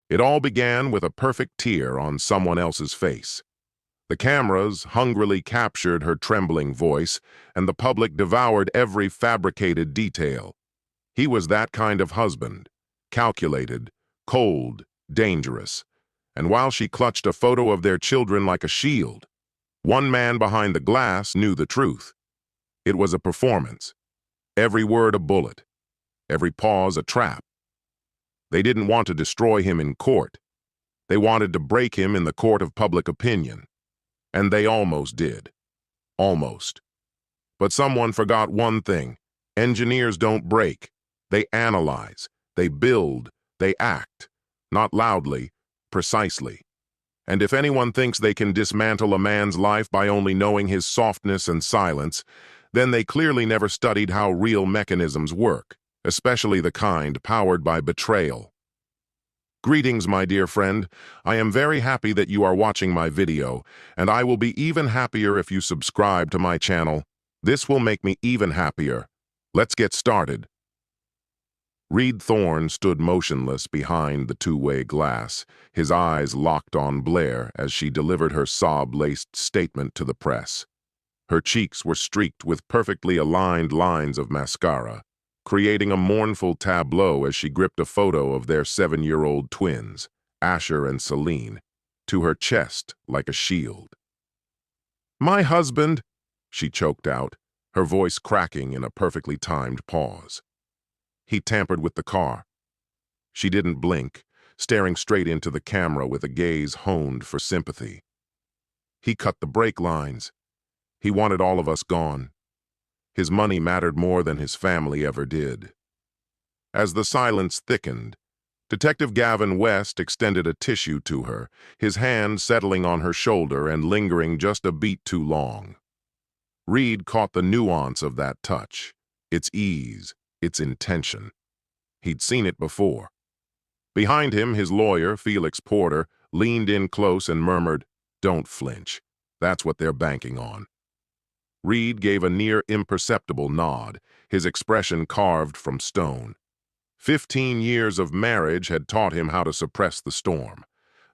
It all began with a perfect tear on someone else's face. The cameras hungrily captured her trembling voice, and the public devoured every fabricated detail. He was that kind of husband, calculated, cold, dangerous. And while she clutched a photo of their children like a shield, one man behind the glass knew the truth. It was a performance, every word a bullet, every pause a trap. They didn't want to destroy him in court. They wanted to break him in the court of public opinion. And they almost did. Almost. But someone forgot one thing. Engineers don't break. They analyze. They build. They act. Not loudly, precisely. And if anyone thinks they can dismantle a man's life by only knowing his softness and silence, then they clearly never studied how real mechanisms work, especially the kind powered by betrayal. Greetings, my dear friend. I am very happy that you are watching my video, and I will be even happier if you subscribe to my channel. This will make me even happier. Let's get started. Reed Thorne stood motionless behind the two-way glass, his eyes locked on Blair as she delivered her sob-laced statement to the press. Her cheeks were streaked with perfectly aligned lines of mascara, creating a mournful tableau as she gripped a photo of their 7-year-old twins, Asher and Celine, to her chest like a shield. "My husband," she choked out, her voice cracking in a perfectly timed pause. "He tampered with the car." She didn't blink, staring straight into the camera with a gaze honed for sympathy. "He cut the brake lines. He wanted all of us gone. His money mattered more than his family ever did." As the silence thickened, Detective Gavin West extended a tissue to her, his hand settling on her shoulder and lingering just a beat too long. Reed caught the nuance of that touch, its ease, its intention. He'd seen it before. Behind him, his lawyer, Felix Porter, leaned in close and murmured, "Don't flinch. That's what they're banking on." Reed gave a near imperceptible nod, his expression carved from stone. 15 years of marriage had taught him how to suppress the storm.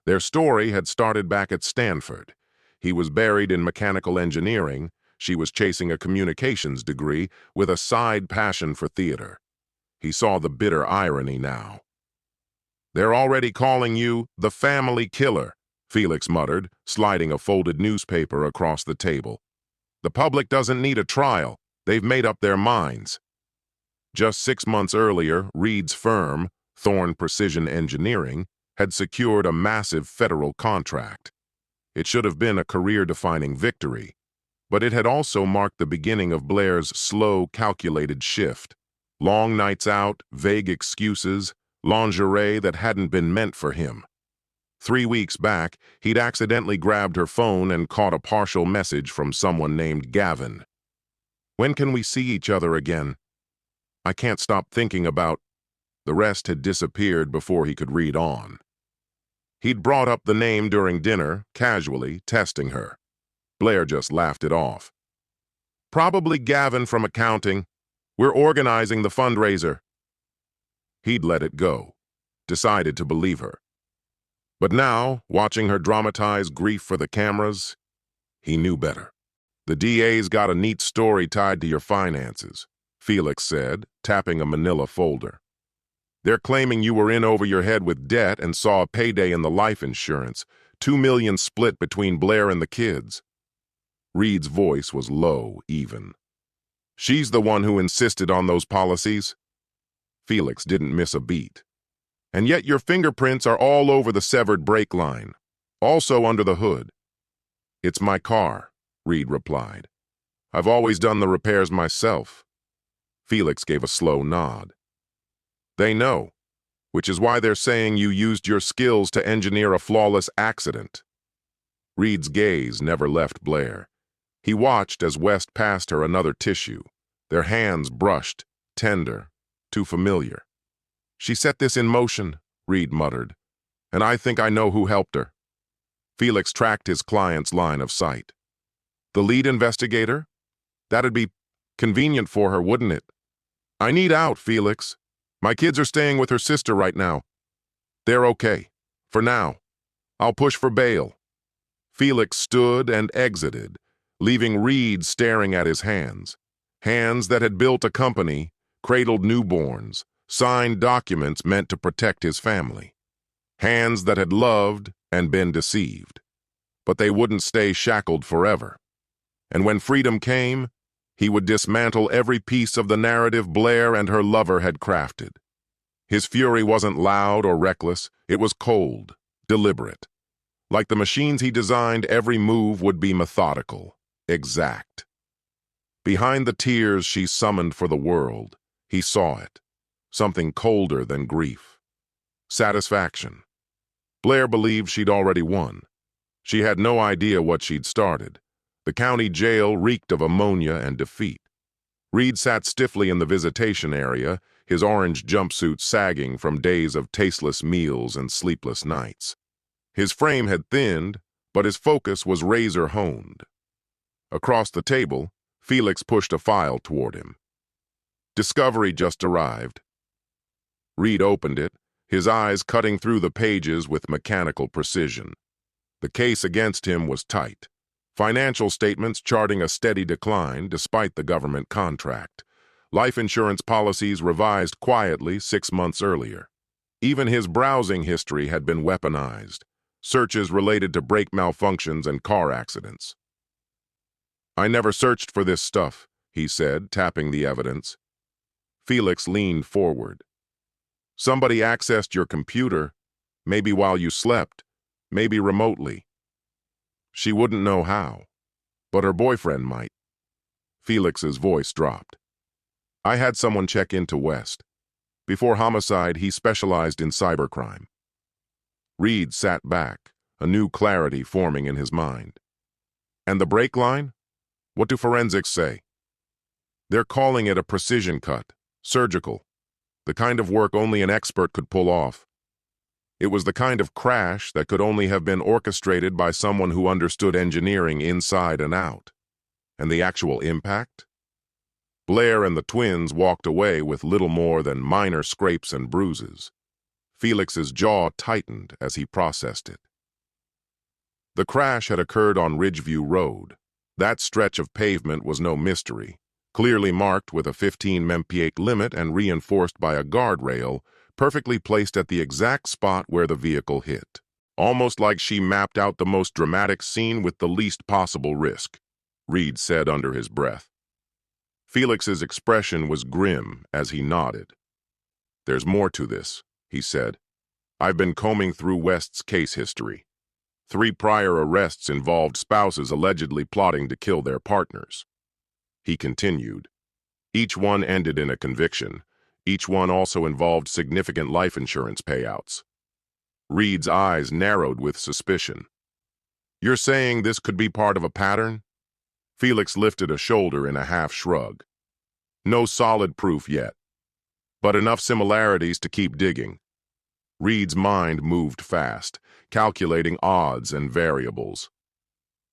Their story had started back at Stanford. He was buried in mechanical engineering. She was chasing a communications degree with a side passion for theater. He saw the bitter irony now. "They're already calling you the family killer," Felix muttered, sliding a folded newspaper across the table. "The public doesn't need a trial. They've made up their minds." Just 6 months earlier, Reed's firm, Thorne Precision Engineering, had secured a massive federal contract. It should have been a career-defining victory, but it had also marked the beginning of Blair's slow, calculated shift. Long nights out, vague excuses, lingerie that hadn't been meant for him. 3 weeks back, he'd accidentally grabbed her phone and caught a partial message from someone named Gavin. "When can we see each other again? I can't stop thinking about—" The rest had disappeared before he could read on. He'd brought up the name during dinner, casually, testing her. Blair just laughed it off. "Probably Gavin from accounting. We're organizing the fundraiser." He'd let it go, decided to believe her. But now, watching her dramatize grief for the cameras, he knew better. "The DA's got a neat story tied to your finances," Felix said, tapping a manila folder. "They're claiming you were in over your head with debt and saw a payday in the life insurance, $2 million split between Blair and the kids." Reed's voice was low, even. "She's the one who insisted on those policies." Felix didn't miss a beat. "And yet your fingerprints are all over the severed brake line, also under the hood." "It's my car," Reed replied. "I've always done the repairs myself." Felix gave a slow nod. "They know, which is why they're saying you used your skills to engineer a flawless accident." Reed's gaze never left Blair. He watched as West passed her another tissue, their hands brushed, tender, too familiar. "She set this in motion," Reed muttered, "and I think I know who helped her." Felix tracked his client's line of sight. "The lead investigator? That'd be convenient for her, wouldn't it?" "I need out, Felix. My kids are staying with her sister right now." "They're okay. For now, I'll push for bail." Felix stood and exited, leaving Reed staring at his hands. Hands that had built a company, cradled newborns, signed documents meant to protect his family. Hands that had loved and been deceived. But they wouldn't stay shackled forever. And when freedom came, he would dismantle every piece of the narrative Blair and her lover had crafted. His fury wasn't loud or reckless, it was cold, deliberate. Like the machines he designed, every move would be methodical, exact. Behind the tears she summoned for the world, he saw it, something colder than grief. Satisfaction. Blair believed she'd already won. She had no idea what she'd started. The county jail reeked of ammonia and defeat. Reed sat stiffly in the visitation area, his orange jumpsuit sagging from days of tasteless meals and sleepless nights. His frame had thinned, but his focus was razor-honed. Across the table, Felix pushed a file toward him. Discovery just arrived. Reed opened it, his eyes cutting through the pages with mechanical precision. The case against him was tight. Financial statements charting a steady decline despite the government contract. Life insurance policies revised quietly 6 months earlier. Even his browsing history had been weaponized. Searches related to brake malfunctions and car accidents. "I never searched for this stuff," he said, tapping the evidence. Felix leaned forward. "Somebody accessed your computer, maybe while you slept, maybe remotely. She wouldn't know how, but her boyfriend might." Felix's voice dropped. "I had someone check into West. Before homicide, he specialized in cybercrime." Reed sat back, a new clarity forming in his mind. "And the brake line? What do forensics say?" "They're calling it a precision cut, surgical, the kind of work only an expert could pull off. It was the kind of crash that could only have been orchestrated by someone who understood engineering inside and out. And the actual impact? Blair and the twins walked away with little more than minor scrapes and bruises. Felix's jaw tightened as he processed it. The crash had occurred on Ridgeview Road. That stretch of pavement was no mystery, clearly marked with a 15 mph limit and reinforced by a guardrail, perfectly placed at the exact spot where the vehicle hit. Almost like she mapped out the most dramatic scene with the least possible risk, Reed said under his breath. Felix's expression was grim as he nodded. "There's more to this," he said. "I've been combing through West's case history. 3 prior arrests involved spouses allegedly plotting to kill their partners." He continued. "Each one ended in a conviction. Each one also involved significant life insurance payouts." Reed's eyes narrowed with suspicion. "You're saying this could be part of a pattern?" Felix lifted a shoulder in a half shrug. "No solid proof yet, but enough similarities to keep digging." Reed's mind moved fast, calculating odds and variables.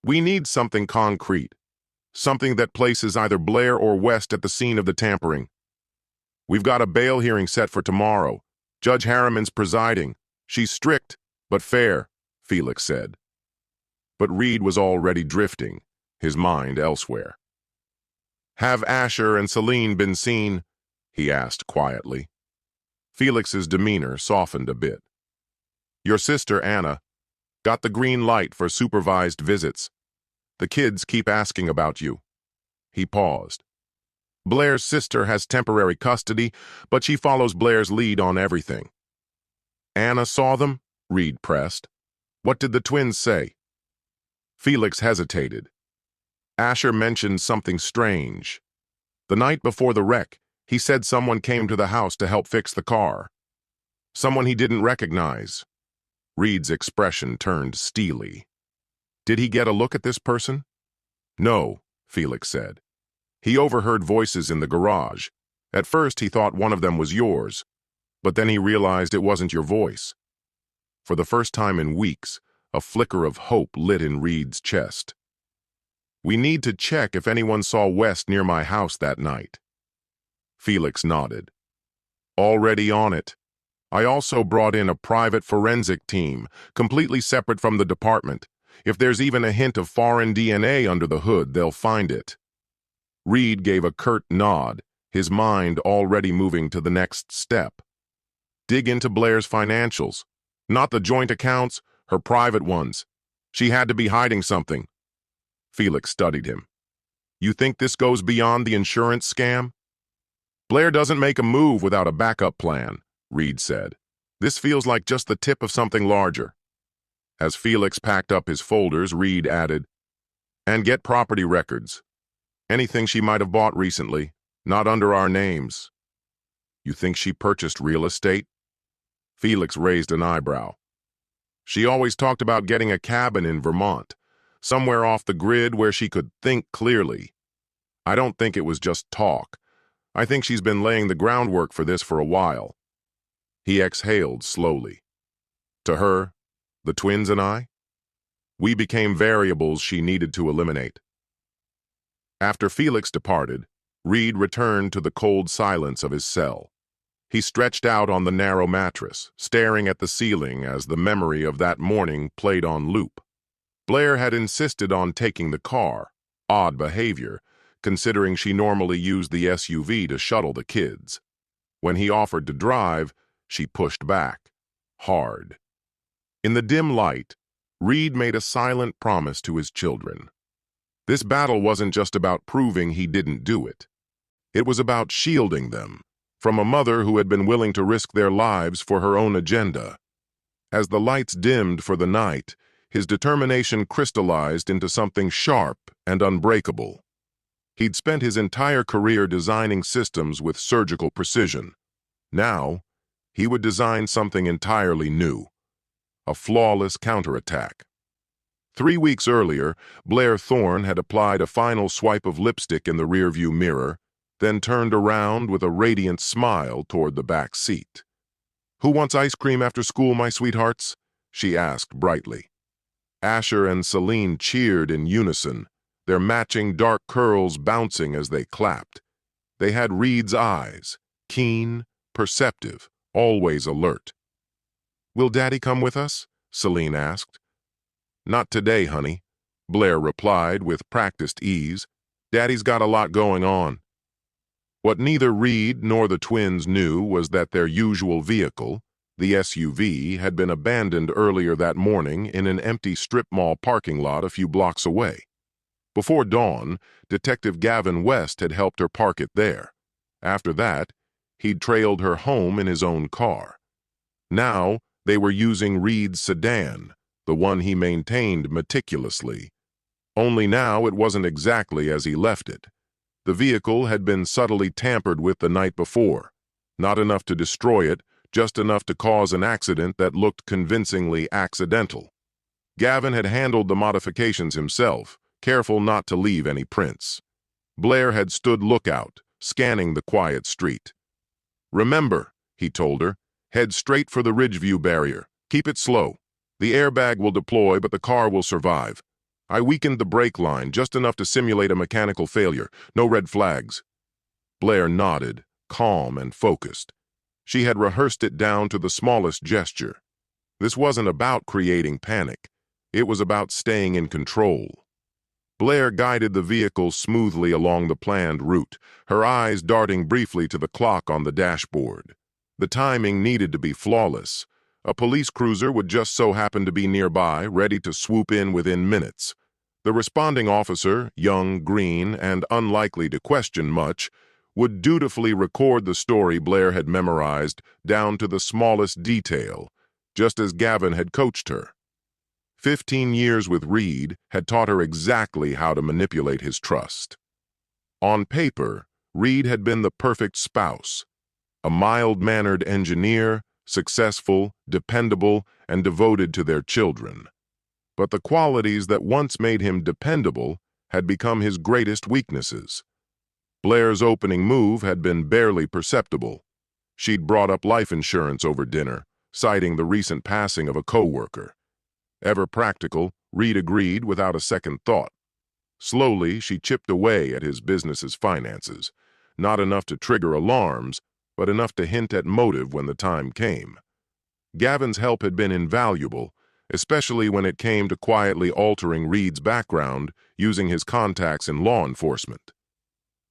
"We need something concrete, something that places either Blair or West at the scene of the tampering. We've got a bail hearing set for tomorrow. Judge Harriman's presiding. She's strict, but fair," Felix said. But Reed was already drifting, his mind elsewhere. "Have Asher and Celine been seen?" he asked quietly. Felix's demeanor softened a bit. "Your sister, Anna, got the green light for supervised visits. The kids keep asking about you." He paused. "Blair's sister has temporary custody, but she follows Blair's lead on everything." "Anna saw them?" Reed pressed. "What did the twins say?" Felix hesitated. Asher mentioned something strange. The night before the wreck, he said someone came to the house to help fix the car. Someone he didn't recognize. Reed's expression turned steely. "Did he get a look at this person?" "No," Felix said. "He overheard voices in the garage. At first he thought one of them was yours, but then he realized it wasn't your voice." For the first time in weeks, a flicker of hope lit in Reed's chest. "We need to check if anyone saw West near my house that night." Felix nodded. "Already on it. I also brought in a private forensic team, completely separate from the department. If there's even a hint of foreign DNA under the hood, they'll find it." Reed gave a curt nod, his mind already moving to the next step. Dig into Blair's financials. Not the joint accounts, her private ones. She had to be hiding something. Felix studied him. "You think this goes beyond the insurance scam?" "Blair doesn't make a move without a backup plan," Reed said. "This feels like just the tip of something larger." As Felix packed up his folders, Reed added, "And get property records. Anything she might have bought recently, not under our names." "You think she purchased real estate?" Felix raised an eyebrow. "She always talked about getting a cabin in Vermont, somewhere off the grid where she could think clearly. I don't think it was just talk. I think she's been laying the groundwork for this for a while." He exhaled slowly. "To her, the twins and I, we became variables she needed to eliminate." After Felix departed, Reed returned to the cold silence of his cell. He stretched out on the narrow mattress, staring at the ceiling as the memory of that morning played on loop. Blair had insisted on taking the car, odd behavior, considering she normally used the SUV to shuttle the kids. When he offered to drive, she pushed back, hard. In the dim light, Reed made a silent promise to his children. This battle wasn't just about proving he didn't do it. It was about shielding them from a mother who had been willing to risk their lives for her own agenda. As the lights dimmed for the night, his determination crystallized into something sharp and unbreakable. He'd spent his entire career designing systems with surgical precision. Now, he would design something entirely new, a flawless counterattack. 3 weeks earlier, Blair Thorne had applied a final swipe of lipstick in the rearview mirror, then turned around with a radiant smile toward the back seat. "Who wants ice cream after school, my sweethearts?" she asked brightly. Asher and Celine cheered in unison, their matching dark curls bouncing as they clapped. They had Reed's eyes, keen, perceptive, always alert. "Will Daddy come with us?" Celine asked. "Not today, honey," Blair replied with practiced ease. "Daddy's got a lot going on." What neither Reed nor the twins knew was that their usual vehicle, the SUV, had been abandoned earlier that morning in an empty strip mall parking lot a few blocks away. Before dawn, Detective Gavin West had helped her park it there. After that, he'd trailed her home in his own car. Now, they were using Reed's sedan, the one he maintained meticulously. Only now it wasn't exactly as he left it. The vehicle had been subtly tampered with the night before. Not enough to destroy it, just enough to cause an accident that looked convincingly accidental. Gavin had handled the modifications himself, careful not to leave any prints. Blair had stood lookout, scanning the quiet street. "Remember," he told her, "head straight for the Ridgeview barrier. Keep it slow. The airbag will deploy, but the car will survive. I weakened the brake line just enough to simulate a mechanical failure. No red flags." Blair nodded, calm and focused. She had rehearsed it down to the smallest gesture. This wasn't about creating panic. It was about staying in control. Blair guided the vehicle smoothly along the planned route, her eyes darting briefly to the clock on the dashboard. The timing needed to be flawless. A police cruiser would just so happen to be nearby, ready to swoop in within minutes. The responding officer, young, green, and unlikely to question much, would dutifully record the story Blair had memorized down to the smallest detail, just as Gavin had coached her. 15 years with Reed had taught her exactly how to manipulate his trust. On paper, Reed had been the perfect spouse, a mild-mannered engineer, successful, dependable, and devoted to their children. But the qualities that once made him dependable had become his greatest weaknesses. Blair's opening move had been barely perceptible. She'd brought up life insurance over dinner, citing the recent passing of a coworker. Ever practical, Reed agreed without a second thought. Slowly, she chipped away at his business's finances, not enough to trigger alarms, but enough to hint at motive when the time came. Gavin's help had been invaluable, especially when it came to quietly altering Reed's background using his contacts in law enforcement.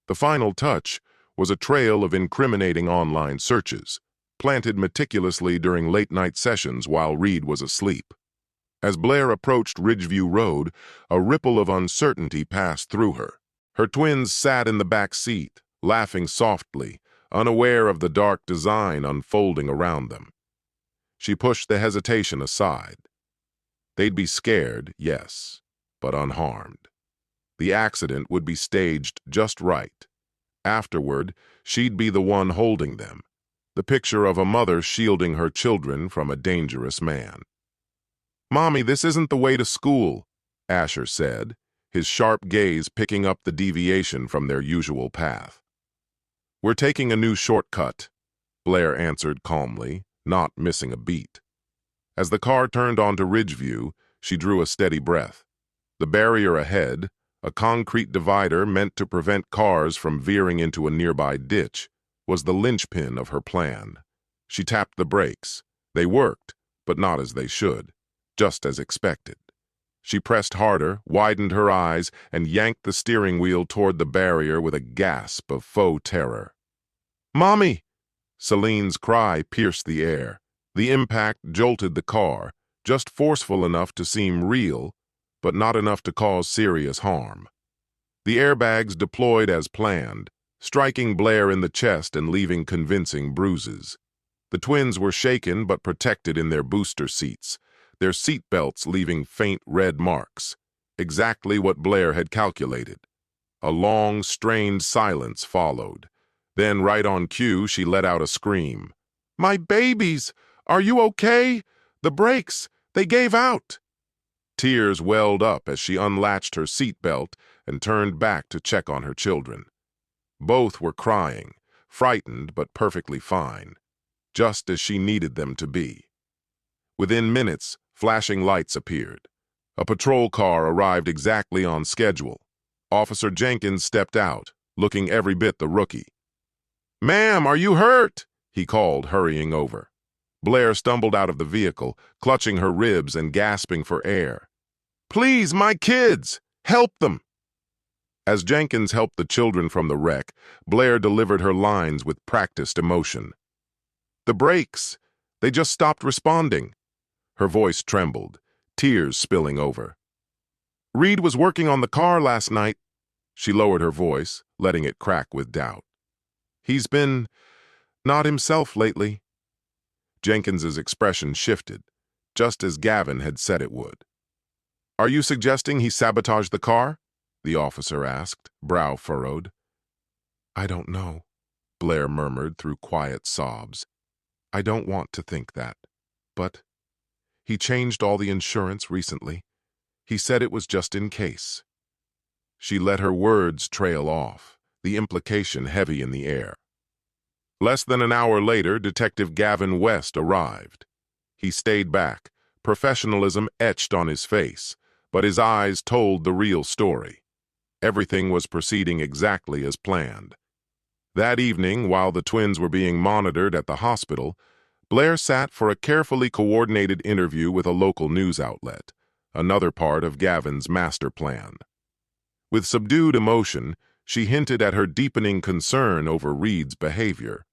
The final touch was a trail of incriminating online searches, planted meticulously during late-night sessions while Reed was asleep. As Blair approached Ridgeview Road, a ripple of uncertainty passed through her. Her twins sat in the back seat, laughing softly, unaware of the dark design unfolding around them. She pushed the hesitation aside. They'd be scared, yes, but unharmed. The accident would be staged just right. Afterward, she'd be the one holding them, the picture of a mother shielding her children from a dangerous man. "Mommy, this isn't the way to school," Asher said, his sharp gaze picking up the deviation from their usual path. "We're taking a new shortcut," Blair answered calmly, not missing a beat. As the car turned onto Ridgeview, she drew a steady breath. The barrier ahead, a concrete divider meant to prevent cars from veering into a nearby ditch, was the linchpin of her plan. She tapped the brakes. They worked, but not as they should, just as expected. She pressed harder, widened her eyes, and yanked the steering wheel toward the barrier with a gasp of faux terror. "Mommy!" Celine's cry pierced the air. The impact jolted the car, just forceful enough to seem real, but not enough to cause serious harm. The airbags deployed as planned, striking Blair in the chest and leaving convincing bruises. The twins were shaken but protected in their booster seats, their seat belts leaving faint red marks, exactly what Blair had calculated. A long, strained silence followed. Then, right on cue, she let out a scream. "My babies! Are you okay? The brakes! They gave out!" Tears welled up as she unlatched her seatbelt and turned back to check on her children. Both were crying, frightened but perfectly fine, just as she needed them to be. Within minutes, flashing lights appeared. A patrol car arrived exactly on schedule. Officer Jenkins stepped out, looking every bit the rookie. "Ma'am, are you hurt?" he called, hurrying over. Blair stumbled out of the vehicle, clutching her ribs and gasping for air. "Please, my kids! Help them!" As Jenkins helped the children from the wreck, Blair delivered her lines with practiced emotion. "The brakes! They just stopped responding." Her voice trembled, tears spilling over. "Reed was working on the car last night." She lowered her voice, letting it crack with doubt. "He's been not himself lately." Jenkins's expression shifted, just as Gavin had said it would. "Are you suggesting he sabotaged the car?" the officer asked, brow furrowed. "I don't know," Blair murmured through quiet sobs. "I don't want to think that. But he changed all the insurance recently. He said it was just in case." She let her words trail off, the implication heavy in the air. Less than an hour later, Detective Gavin West arrived. He stayed back, professionalism etched on his face, but his eyes told the real story. Everything was proceeding exactly as planned. That evening, while the twins were being monitored at the hospital, Blair sat for a carefully coordinated interview with a local news outlet, another part of Gavin's master plan. With subdued emotion, she hinted at her deepening concern over Reed's behavior.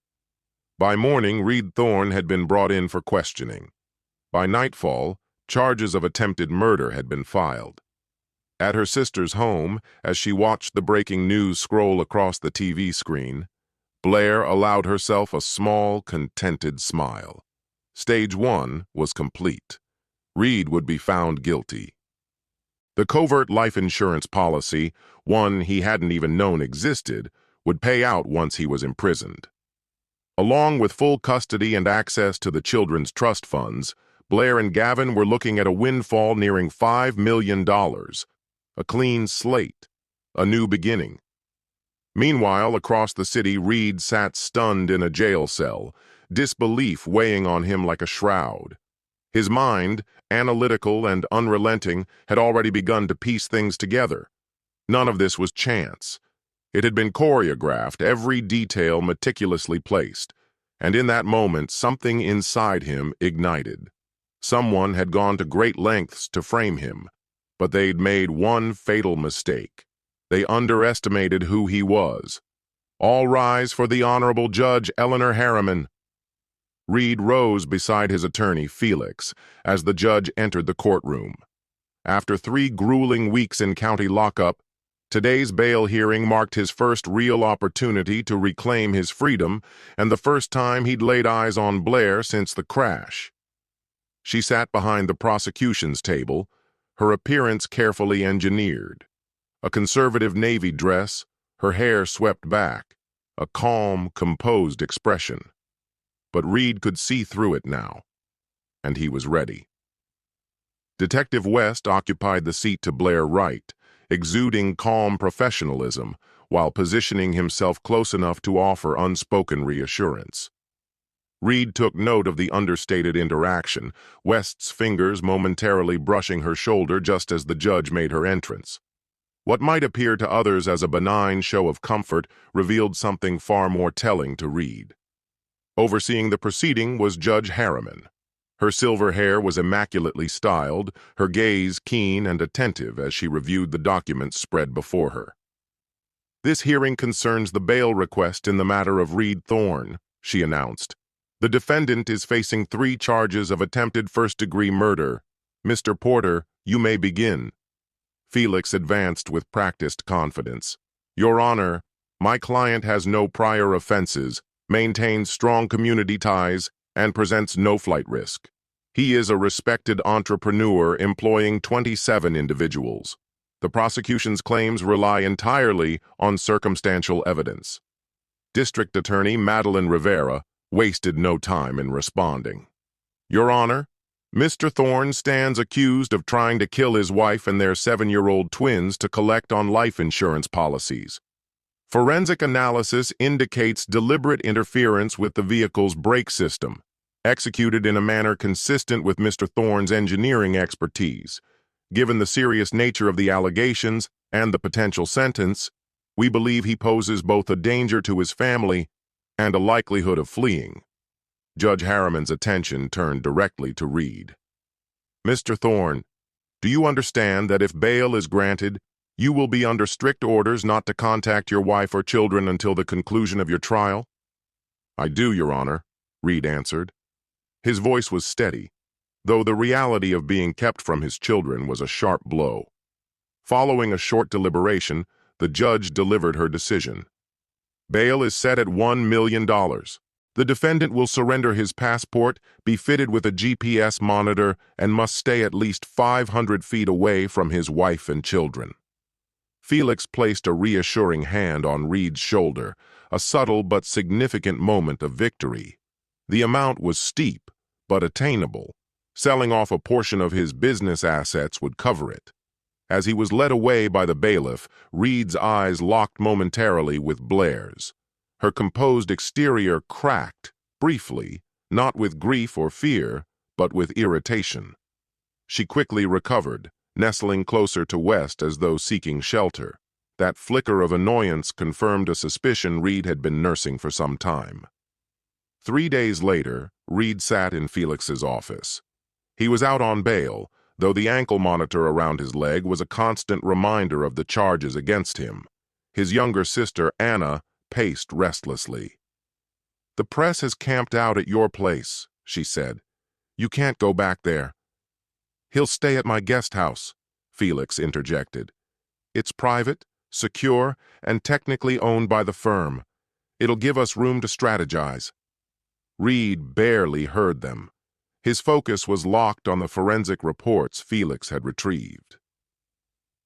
By morning, Reed Thorne had been brought in for questioning. By nightfall, charges of attempted murder had been filed. At her sister's home, as she watched the breaking news scroll across the TV screen, Blair allowed herself a small, contented smile. Stage 1 was complete. Reed would be found guilty. The covert life insurance policy, one he hadn't even known existed, would pay out once he was imprisoned. Along with full custody and access to the children's trust funds, Blair and Gavin were looking at a windfall nearing $5 million. A clean slate. A new beginning. Meanwhile, across the city, Reed sat stunned in a jail cell, disbelief weighing on him like a shroud. His mind, analytical and unrelenting, had already begun to piece things together. None of this was chance. It had been choreographed, every detail meticulously placed, And in that moment, something inside him ignited. Someone had gone to great lengths to frame him, but they'd made one fatal mistake. They underestimated who he was. All rise for the Honorable Judge Eleanor Harriman. Reed rose beside his attorney, Felix, as the judge entered the courtroom. After 3 grueling weeks in county lockup, today's bail hearing marked his first real opportunity to reclaim his freedom and the first time he'd laid eyes on Blair since the crash. She sat behind the prosecution's table, her appearance carefully engineered. A conservative navy dress, her hair swept back, a calm, composed expression. But Reed could see through it now, and he was ready. Detective West occupied the seat to Blair right, exuding calm professionalism while positioning himself close enough to offer unspoken reassurance. Reed took note of the understated interaction, West's fingers momentarily brushing her shoulder just as the judge made her entrance. What might appear to others as a benign show of comfort revealed something far more telling to Reed. Overseeing the proceeding was Judge Harriman. Her silver hair was immaculately styled, her gaze keen and attentive as she reviewed the documents spread before her. "This hearing concerns the bail request in the matter of Reed Thorne," she announced. "The defendant is facing 3 charges of attempted first-degree murder. Mr. Porter, you may begin." Felix advanced with practiced confidence. "Your Honor, my client has no prior offenses, maintains strong community ties, and presents no flight risk. He is a respected entrepreneur employing 27 individuals. The prosecution's claims rely entirely on circumstantial evidence." District Attorney Madeline Rivera wasted no time in responding. "Your Honor, Mr. Thorne stands accused of trying to kill his wife and their 7-year-old twins to collect on life insurance policies. Forensic analysis indicates deliberate interference with the vehicle's brake system, executed in a manner consistent with Mr. Thorne's engineering expertise. Given the serious nature of the allegations and the potential sentence, we believe he poses both a danger to his family and a likelihood of fleeing." Judge Harriman's attention turned directly to Reed. "Mr. Thorne, do you understand that if bail is granted, you will be under strict orders not to contact your wife or children until the conclusion of your trial?" "I do, Your Honor," Reed answered. His voice was steady, though the reality of being kept from his children was a sharp blow. Following a short deliberation, the judge delivered her decision. "Bail is set at $1 million. The defendant will surrender his passport, be fitted with a GPS monitor, and must stay at least 500 feet away from his wife and children." Felix placed a reassuring hand on Reed's shoulder, a subtle but significant moment of victory. The amount was steep, but attainable. Selling off a portion of his business assets would cover it. As he was led away by the bailiff, Reed's eyes locked momentarily with Blair's. Her composed exterior cracked, briefly, not with grief or fear, but with irritation. She quickly recovered, nestling closer to West as though seeking shelter. That flicker of annoyance confirmed a suspicion Reed had been nursing for some time. 3 days later, Reed sat in Felix's office. He was out on bail, though the ankle monitor around his leg was a constant reminder of the charges against him. His younger sister, Anna, paced restlessly. "The press has camped out at your place," she said. "You can't go back there." "He'll stay at my guest house," Felix interjected. "It's private, secure, and technically owned by the firm. It'll give us room to strategize." Reed barely heard them. His focus was locked on the forensic reports Felix had retrieved.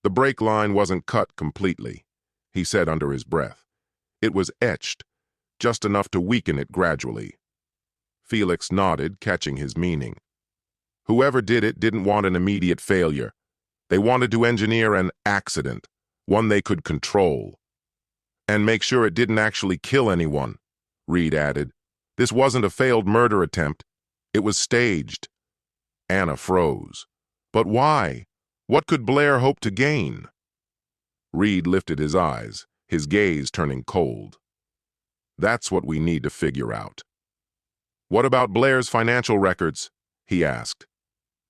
"The brake line wasn't cut completely," he said under his breath. "It was etched, just enough to weaken it gradually." Felix nodded, catching his meaning. "Whoever did it didn't want an immediate failure. They wanted to engineer an accident, one they could control. And make sure it didn't actually kill anyone," Reed added. "This wasn't a failed murder attempt. It was staged." Anna froze. "But why? What could Blair hope to gain?" Reed lifted his eyes, his gaze turning cold. "That's what we need to figure out." "What about Blair's financial records?" he asked.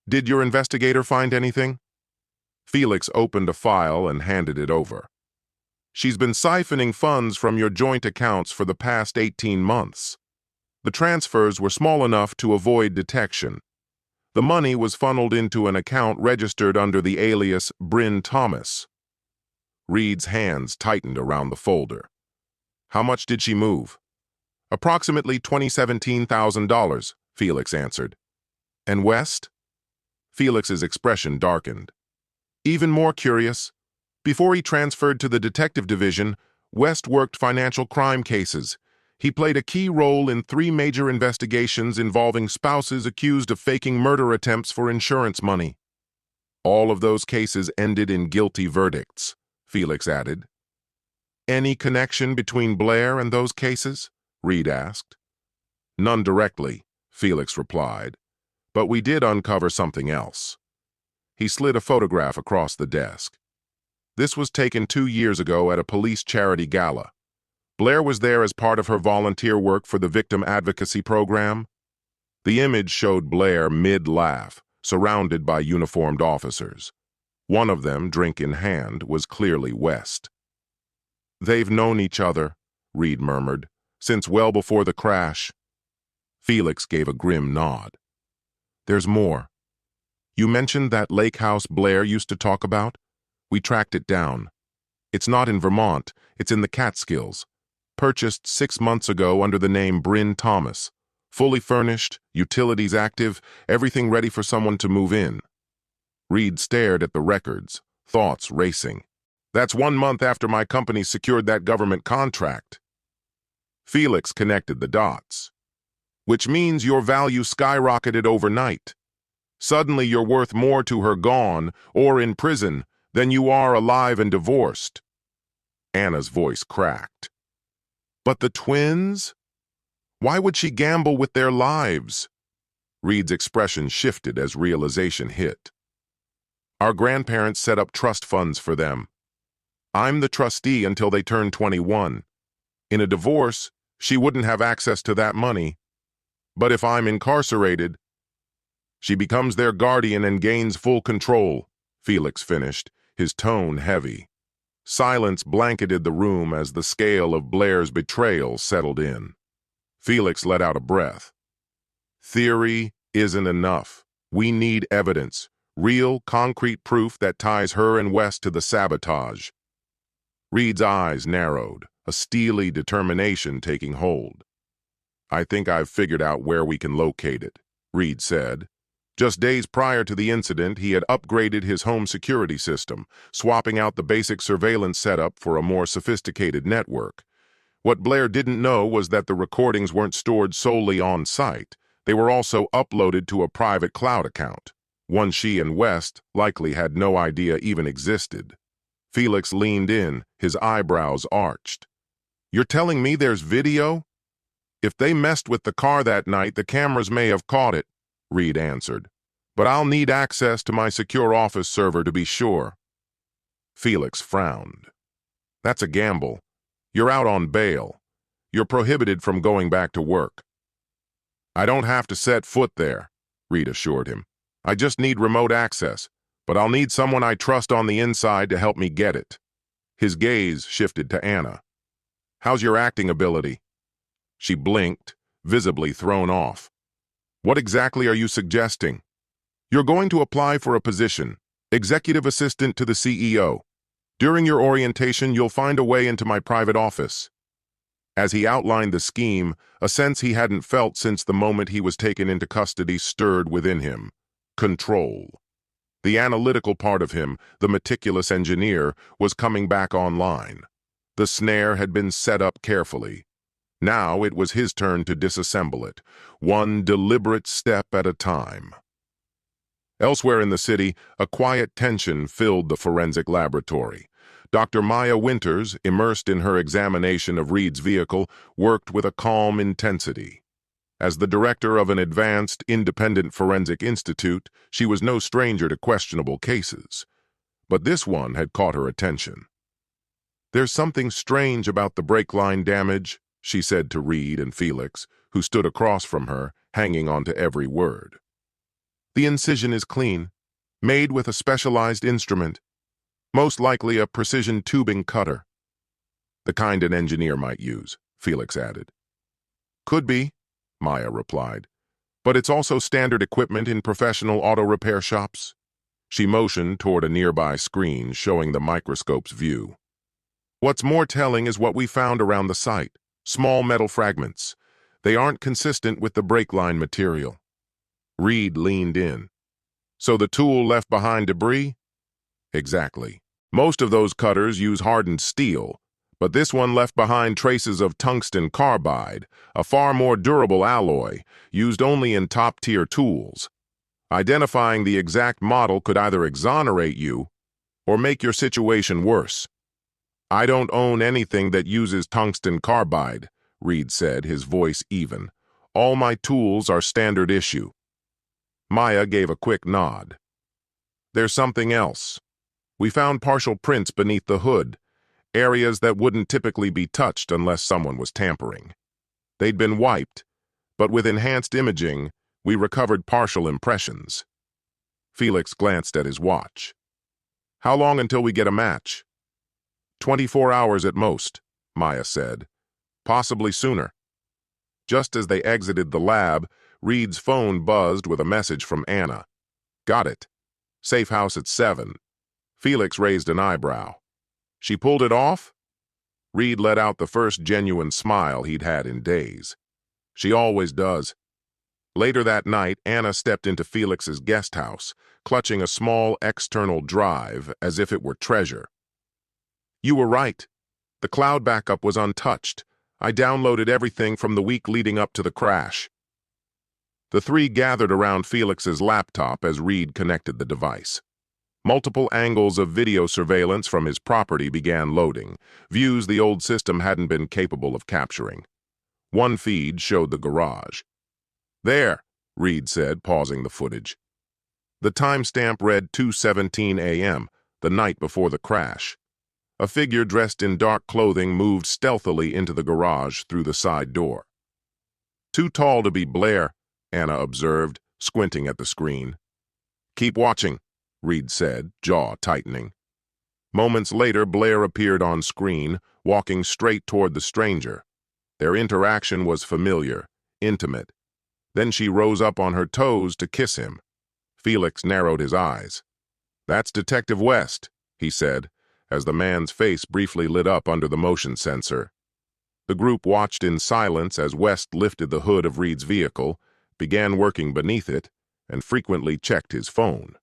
"Did your investigator find anything?" Felix opened a file and handed it over. "She's been siphoning funds from your joint accounts for the past 18 months. The transfers were small enough to avoid detection. The money was funneled into an account registered under the alias Bryn Thomas." Reed's hands tightened around the folder. "How much did she move?" "Approximately $17,000, Felix answered. "And West?" Felix's expression darkened. "Even more curious. Before he transferred to the detective division, West worked financial crime cases. He played a key role in 3 major investigations involving spouses accused of faking murder attempts for insurance money. All of those cases ended in guilty verdicts," Felix added. "Any connection between Blair and those cases?" Reed asked. "None directly," Felix replied, "but we did uncover something else." He slid a photograph across the desk. "This was taken 2 years ago at a police charity gala. Blair was there as part of her volunteer work for the victim advocacy program." The image showed Blair mid-laugh, surrounded by uniformed officers. One of them, drink in hand, was clearly West. "They've known each other," Reed murmured, "since well before the crash." Felix gave a grim nod. "There's more. You mentioned that lake house Blair used to talk about? We tracked it down. It's not in Vermont, it's in the Catskills. Purchased 6 months ago under the name Bryn Thomas. Fully furnished, utilities active, everything ready for someone to move in." Reed stared at the records, thoughts racing. "That's 1 month after my company secured that government contract." Felix connected the dots. "Which means your value skyrocketed overnight. Suddenly you're worth more to her gone or in prison than you are alive and divorced." Anna's voice cracked. "But the twins? Why would she gamble with their lives?" Reed's expression shifted as realization hit. "Our grandparents set up trust funds for them. I'm the trustee until they turn 21. In a divorce, she wouldn't have access to that money. But if I'm incarcerated, she becomes their guardian and gains full control," Felix finished, his tone heavy. Silence blanketed the room as the scale of Blair's betrayal settled in. Felix let out a breath. "Theory isn't enough. We need evidence, real, concrete proof that ties her and West to the sabotage." Reed's eyes narrowed, a steely determination taking hold. "I think I've figured out where we can locate it," Reed said. Just days prior to the incident, he had upgraded his home security system, swapping out the basic surveillance setup for a more sophisticated network. What Blair didn't know was that the recordings weren't stored solely on site. They were also uploaded to a private cloud account, one she and West likely had no idea even existed. Felix leaned in, his eyebrows arched. "You're telling me there's video?" "If they messed with the car that night, the cameras may have caught it," Reed answered. "But I'll need access to my secure office server to be sure." Felix frowned. "That's a gamble. You're out on bail. You're prohibited from going back to work." "I don't have to set foot there," Reed assured him. "I just need remote access, but I'll need someone I trust on the inside to help me get it." His gaze shifted to Anna. "How's your acting ability?" She blinked, visibly thrown off. "What exactly are you suggesting?" "You're going to apply for a position, executive assistant to the CEO. During your orientation, you'll find a way into my private office." As he outlined the scheme, a sense he hadn't felt since the moment he was taken into custody stirred within him. Control. The analytical part of him, the meticulous engineer, was coming back online. The snare had been set up carefully. Now it was his turn to disassemble it, one deliberate step at a time. Elsewhere in the city, a quiet tension filled the forensic laboratory. Dr. Maya Winters, immersed in her examination of Reed's vehicle, worked with a calm intensity. As the director of an advanced, independent forensic institute, she was no stranger to questionable cases. But this one had caught her attention. "There's something strange about the brake line damage," she said to Reed and Felix, who stood across from her, hanging onto every word. The incision is clean, made with a specialized instrument, most likely a precision tubing cutter. The kind an engineer might use, Felix added. Could be, Maya replied, but it's also standard equipment in professional auto repair shops. She motioned toward a nearby screen showing the microscope's view. What's more telling is what we found around the site, small metal fragments. They aren't consistent with the brake line material. Reed leaned in. So the tool left behind debris? Exactly. Most of those cutters use hardened steel, but this one left behind traces of tungsten carbide, a far more durable alloy, used only in top-tier tools. Identifying the exact model could either exonerate you or make your situation worse. I don't own anything that uses tungsten carbide, Reed said, his voice even. All my tools are standard issue. Maya gave a quick nod. There's something else. We found partial prints beneath the hood, areas that wouldn't typically be touched unless someone was tampering. They'd been wiped, but with enhanced imaging, we recovered partial impressions. Felix glanced at his watch. How long until we get a match? 24 hours at most, Maya said. Possibly sooner. Just as they exited the lab, Reed's phone buzzed with a message from Anna. Got it. Safe house at 7. Felix raised an eyebrow. She pulled it off? Reed let out the first genuine smile he'd had in days. She always does. Later that night, Anna stepped into Felix's guest house, clutching a small external drive as if it were treasure. You were right. The cloud backup was untouched. I downloaded everything from the week leading up to the crash. The three gathered around Felix's laptop as Reed connected the device. Multiple angles of video surveillance from his property began loading, views the old system hadn't been capable of capturing. One feed showed the garage. There, Reed said, pausing the footage. The timestamp read 2:17 a.m., the night before the crash. A figure dressed in dark clothing moved stealthily into the garage through the side door. Too tall to be Blair, Anna observed, squinting at the screen. Keep watching, Reed said, jaw tightening. Moments later, Blair appeared on screen, walking straight toward the stranger. Their interaction was familiar, intimate. Then she rose up on her toes to kiss him. Felix narrowed his eyes. That's Detective West, he said, as the man's face briefly lit up under the motion sensor. The group watched in silence as West lifted the hood of Reed's vehicle, began working beneath it, and frequently checked his phone.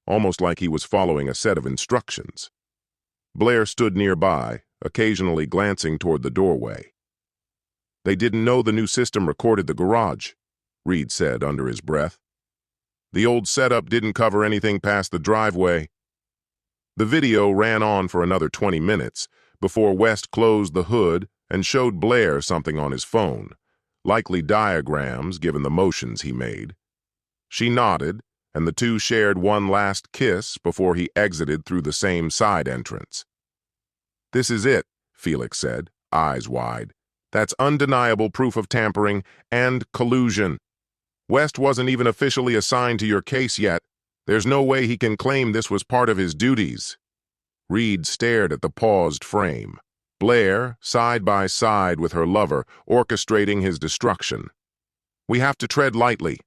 Almost like he was following a set of instructions. Blair stood nearby, occasionally glancing toward the doorway. They didn't know the new system recorded the garage, Reed said under his breath. The old setup didn't cover anything past the driveway. The video ran on for another 20 minutes before West closed the hood and showed Blair something on his phone, likely diagrams given the motions he made. She nodded, and the two shared one last kiss before he exited through the same side entrance. This is it, Felix said, eyes wide. That's undeniable proof of tampering and collusion. West wasn't even officially assigned to your case yet. There's no way he can claim this was part of his duties. Reed stared at the paused frame. Blair, side by side with her lover, orchestrating his destruction. We have to tread lightly.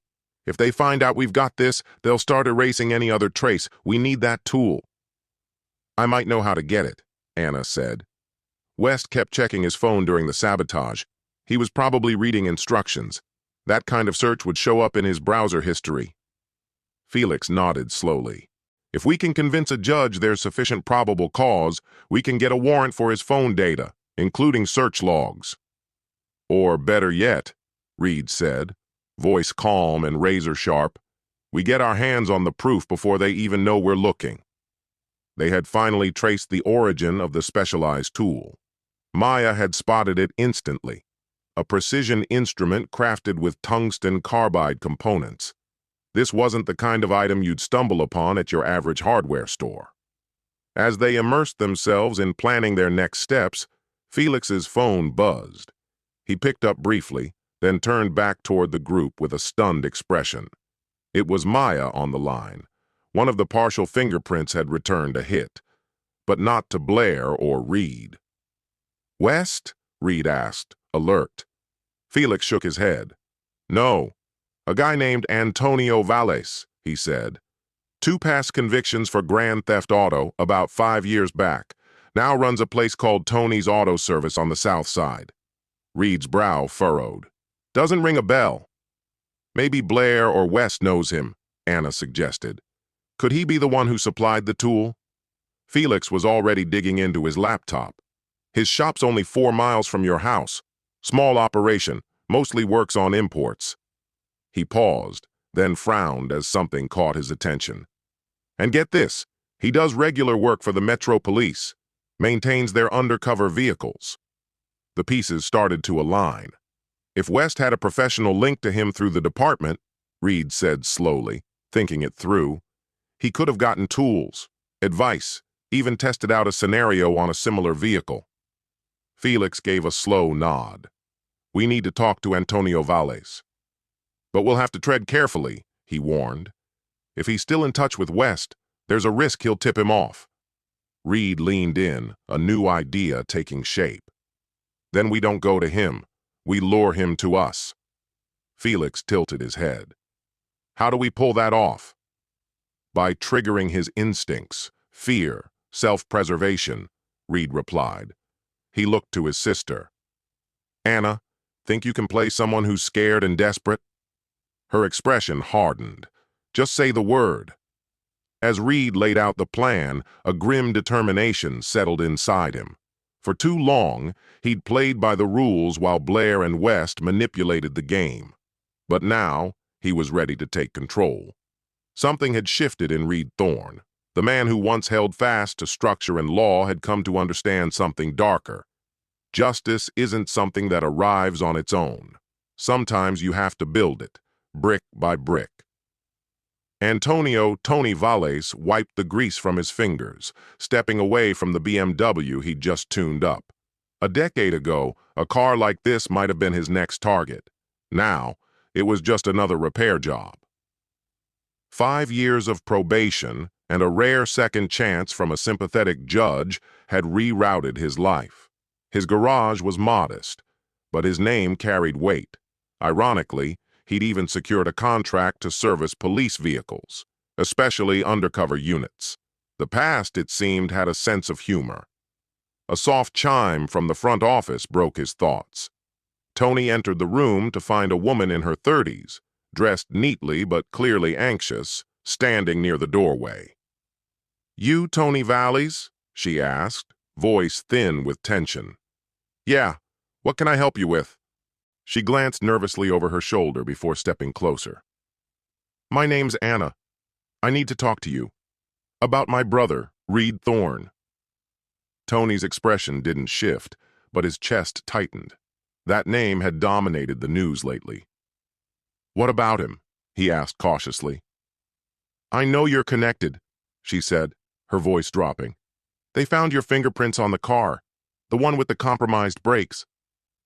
If they find out we've got this, they'll start erasing any other trace. We need that tool. I might know how to get it, Anna said. West kept checking his phone during the sabotage. He was probably reading instructions. That kind of search would show up in his browser history. Felix nodded slowly. If we can convince a judge there's sufficient probable cause, we can get a warrant for his phone data, including search logs. Or better yet, Reed said, voice calm and razor-sharp, we get our hands on the proof before they even know we're looking. They had finally traced the origin of the specialized tool. Maya had spotted it instantly, a precision instrument crafted with tungsten carbide components. This wasn't the kind of item you'd stumble upon at your average hardware store. As they immersed themselves in planning their next steps, Felix's phone buzzed. He picked up briefly, then turned back toward the group with a stunned expression. It was Maya on the line. One of the partial fingerprints had returned a hit, but not to Blair or Reed. "West?" Reed asked, alert. Felix shook his head. "No. A guy named Antonio Valles," he said. "2 past convictions for grand theft auto about 5 years back. Now runs a place called Tony's Auto Service on the south side." Reed's brow furrowed. "Doesn't ring a bell." "Maybe Blair or West knows him," Anna suggested. "Could he be the one who supplied the tool?" Felix was already digging into his laptop. "His shop's only 4 miles from your house. Small operation, mostly works on imports." He paused, then frowned as something caught his attention. "And get this, he does regular work for the Metro Police, maintains their undercover vehicles." The pieces started to align. "If West had a professional link to him through the department," Reed said slowly, thinking it through, "he could have gotten tools, advice, even tested out a scenario on a similar vehicle." Felix gave a slow nod. "We need to talk to Antonio Valles." "But we'll have to tread carefully," he warned. "If he's still in touch with West, there's a risk he'll tip him off." Reed leaned in, a new idea taking shape. "Then we don't go to him. We lure him to us." Felix tilted his head. "How do we pull that off?" "By triggering his instincts, fear, self-preservation," Reed replied. He looked to his sister. "Anna, think you can play someone who's scared and desperate?" Her expression hardened. "Just say the word." As Reed laid out the plan, a grim determination settled inside him. For too long, he'd played by the rules while Blair and West manipulated the game. But now, he was ready to take control. Something had shifted in Reed Thorne. The man who once held fast to structure and law had come to understand something darker. Justice isn't something that arrives on its own. Sometimes you have to build it, brick by brick. Tony Valles wiped the grease from his fingers, stepping away from the BMW he'd just tuned up. A decade ago, a car like this might have been his next target. Now, it was just another repair job. 5 years of probation and a rare second chance from a sympathetic judge had rerouted his life. His garage was modest, but his name carried weight. Ironically, he'd even secured a contract to service police vehicles, especially undercover units. The past, it seemed, had a sense of humor. A soft chime from the front office broke his thoughts. Tony entered the room to find a woman in her 30s, dressed neatly but clearly anxious, standing near the doorway. "You Tony Valles?" she asked, voice thin with tension. "Yeah, what can I help you with?" She glanced nervously over her shoulder before stepping closer. "My name's Anna. I need to talk to you. About my brother, Reed Thorne." Tony's expression didn't shift, but his chest tightened. That name had dominated the news lately. "What about him?" he asked cautiously. "I know you're connected," she said, her voice dropping. "They found your fingerprints on the car, the one with the compromised brakes."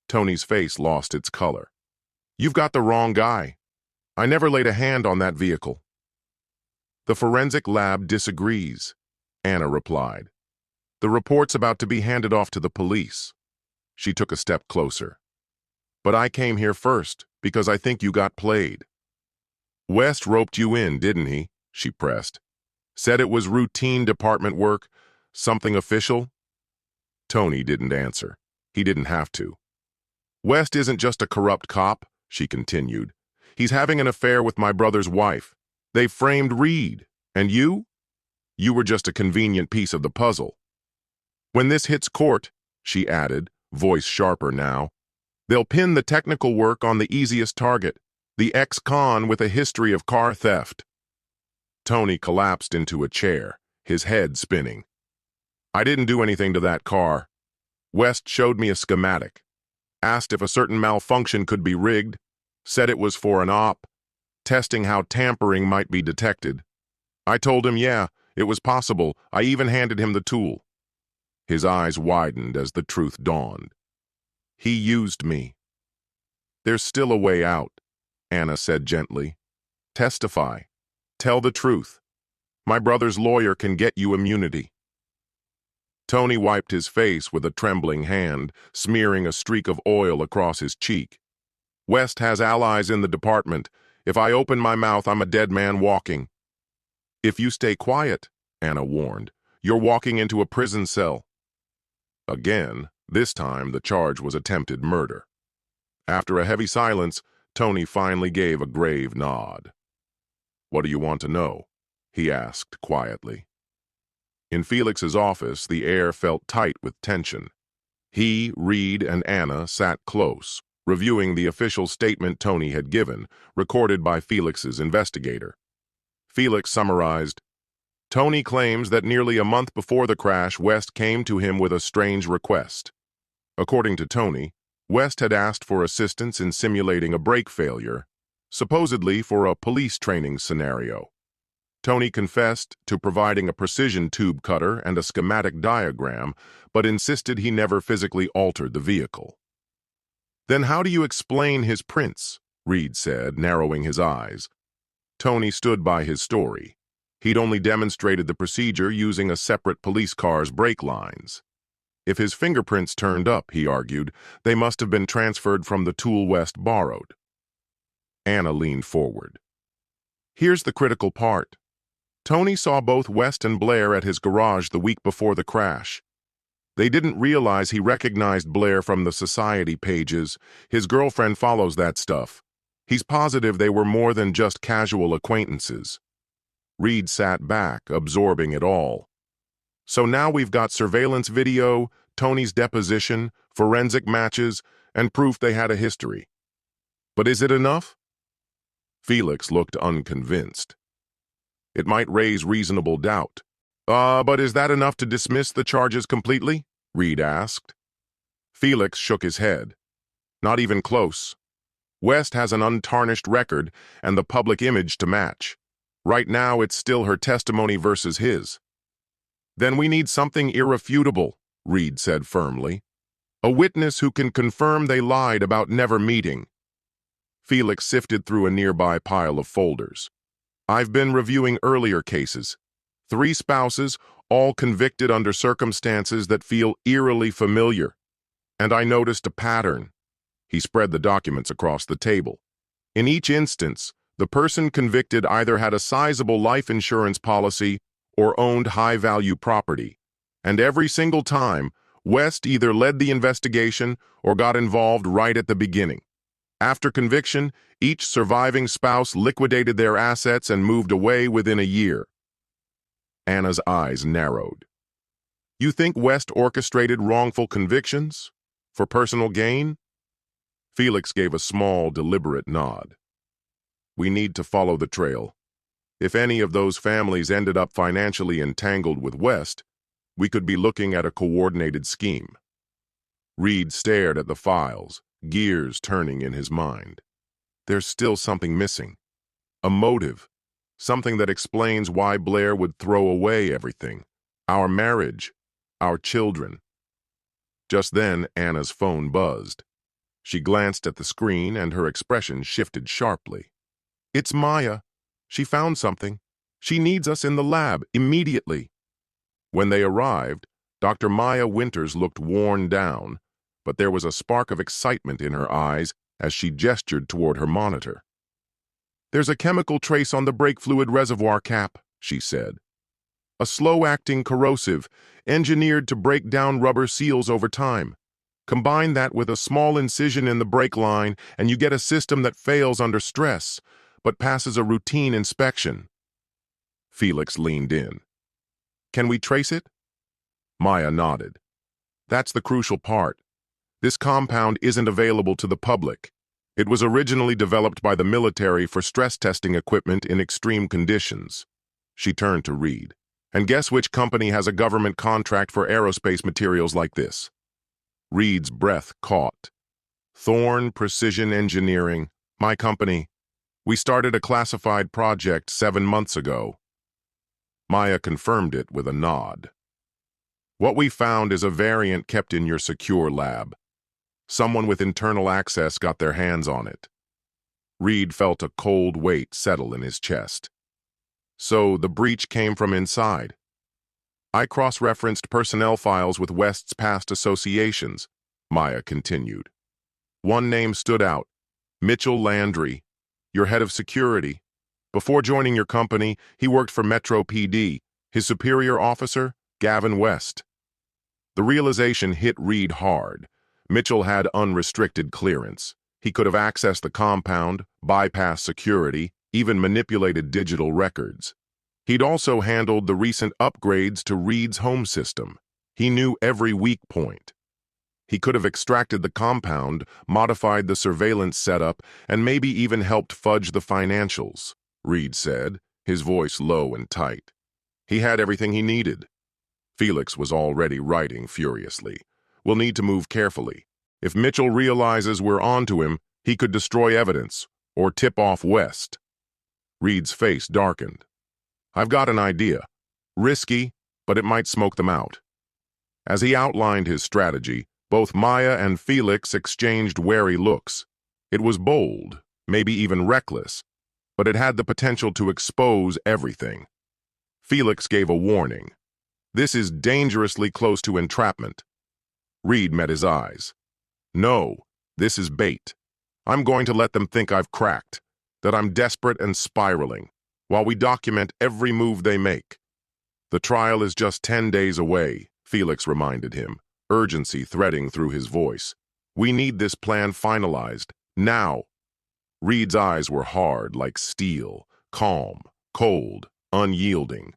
Tony's face lost its color. "You've got the wrong guy. I never laid a hand on that vehicle." "The forensic lab disagrees," Anna replied. "The report's about to be handed off to the police." She took a step closer. "But I came here first because I think you got played." "West roped you in, didn't he?" she pressed. "Said it was routine department work, something official?" Tony didn't answer. He didn't have to. "West isn't just a corrupt cop," she continued. "He's having an affair with my brother's wife. They framed Reed. And you? You were just a convenient piece of the puzzle. When this hits court," she added, voice sharper now, "they'll pin the technical work on the easiest target, the ex-con with a history of car theft." Tony collapsed into a chair, his head spinning. "I didn't do anything to that car. West showed me a schematic. Asked if a certain malfunction could be rigged, said it was for an op, testing how tampering might be detected. I told him, yeah, it was possible. I even handed him the tool." His eyes widened as the truth dawned. "He used me. There's still a way out, Anna said gently. Testify. Tell the truth. My brother's lawyer can get you immunity. Tony wiped his face with a trembling hand, smearing a streak of oil across his cheek. West has allies in the department. If I open my mouth, I'm a dead man walking. If you stay quiet, Anna warned, you're walking into a prison cell. Again, this time the charge was attempted murder. After a heavy silence, Tony finally gave a grave nod. What do you want to know? He asked quietly. In Felix's office, the air felt tight with tension. He, Reed, and Anna sat close, reviewing the official statement Tony had given, recorded by Felix's investigator. Felix summarized, Tony claims that nearly a month before the crash, West came to him with a strange request. According to Tony, West had asked for assistance in simulating a brake failure, supposedly for a police training scenario. Tony confessed to providing a precision tube cutter and a schematic diagram, but insisted he never physically altered the vehicle. Then how do you explain his prints? Reed said, narrowing his eyes. Tony stood by his story. He'd only demonstrated the procedure using a separate police car's brake lines. If his fingerprints turned up, he argued, they must have been transferred from the tool West borrowed. Anna leaned forward. Here's the critical part. Tony saw both West and Blair at his garage the week before the crash. They didn't realize he recognized Blair from the society pages. His girlfriend follows that stuff. He's positive they were more than just casual acquaintances. Reed sat back, absorbing it all. So now we've got surveillance video, Tony's deposition, forensic matches, and proof they had a history. But is it enough? Felix looked unconvinced. It might raise reasonable doubt. But is that enough to dismiss the charges completely? Reed asked. Felix shook his head. Not even close. West has an untarnished record and the public image to match. Right now, it's still her testimony versus his. Then we need something irrefutable, Reed said firmly. A witness who can confirm they lied about never meeting. Felix sifted through a nearby pile of folders. I've been reviewing earlier cases. 3 spouses, all convicted under circumstances that feel eerily familiar. And I noticed a pattern. He spread the documents across the table. In each instance, the person convicted either had a sizable life insurance policy or owned high-value property. And every single time, West either led the investigation or got involved right at the beginning. After conviction, each surviving spouse liquidated their assets and moved away within a year. Anna's eyes narrowed. You think West orchestrated wrongful convictions? For personal gain? Felix gave a small, deliberate nod. We need to follow the trail. If any of those families ended up financially entangled with West, we could be looking at a coordinated scheme. Reed stared at the files, gears turning in his mind. There's still something missing. A motive. Something that explains why Blair would throw away everything. Our marriage. Our children. Just then, Anna's phone buzzed. She glanced at the screen and her expression shifted sharply. It's Maya. She found something. She needs us in the lab, immediately. When they arrived, Dr. Maya Winters looked worn down, but there was a spark of excitement in her eyes as she gestured toward her monitor. There's a chemical trace on the brake fluid reservoir cap, she said. A slow-acting corrosive, engineered to break down rubber seals over time. Combine that with a small incision in the brake line, and you get a system that fails under stress, but passes a routine inspection. Felix leaned in. Can we trace it? Maya nodded. That's the crucial part. This compound isn't available to the public. It was originally developed by the military for stress testing equipment in extreme conditions. She turned to Reed. And guess which company has a government contract for aerospace materials like this? Reed's breath caught. Thorne Precision Engineering, my company. We started a classified project 7 months ago. Maya confirmed it with a nod. What we found is a variant kept in your secure lab. Someone with internal access got their hands on it. Reed felt a cold weight settle in his chest. So the breach came from inside. I cross-referenced personnel files with West's past associations, Maya continued. One name stood out, Mitchell Landry, your head of security. Before joining your company, he worked for Metro PD. His superior officer, Gavin West. The realization hit Reed hard. Mitchell had unrestricted clearance. He could have accessed the compound, bypassed security, even manipulated digital records. He'd also handled the recent upgrades to Reed's home system. He knew every weak point. He could have extracted the compound, modified the surveillance setup, and maybe even helped fudge the financials, Reed said, his voice low and tight. He had everything he needed. Felix was already writing furiously. We'll need to move carefully. If Mitchell realizes we're onto him, he could destroy evidence, or tip off West. Reed's face darkened. I've got an idea. Risky, but it might smoke them out. As he outlined his strategy, both Maya and Felix exchanged wary looks. It was bold, maybe even reckless, but it had the potential to expose everything. Felix gave a warning. This is dangerously close to entrapment. Reed met his eyes. No, this is bait. I'm going to let them think I've cracked, that I'm desperate and spiraling, while we document every move they make. The trial is just 10 days away, Felix reminded him, urgency threading through his voice. We need this plan finalized, now. Reed's eyes were hard like steel, calm, cold, unyielding.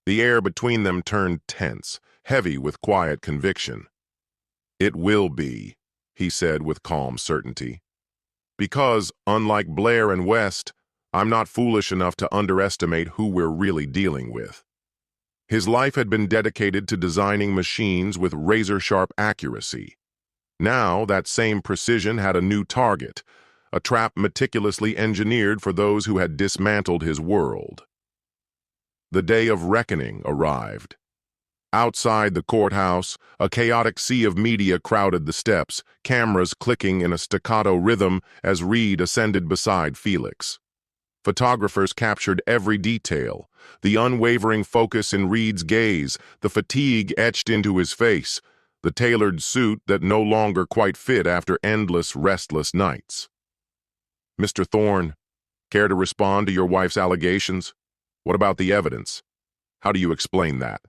The air between them turned tense, heavy with quiet conviction. It will be, he said with calm certainty. Because, unlike Blair and West, I'm not foolish enough to underestimate who we're really dealing with. His life had been dedicated to designing machines with razor-sharp accuracy. Now, that same precision had a new target, a trap meticulously engineered for those who had dismantled his world. The day of reckoning arrived. Outside the courthouse, a chaotic sea of media crowded the steps, cameras clicking in a staccato rhythm as Reed ascended beside Felix. Photographers captured every detail, the unwavering focus in Reed's gaze, the fatigue etched into his face, the tailored suit that no longer quite fit after endless, restless nights. Mr. Thorne, care to respond to your wife's allegations? What about the evidence? How do you explain that?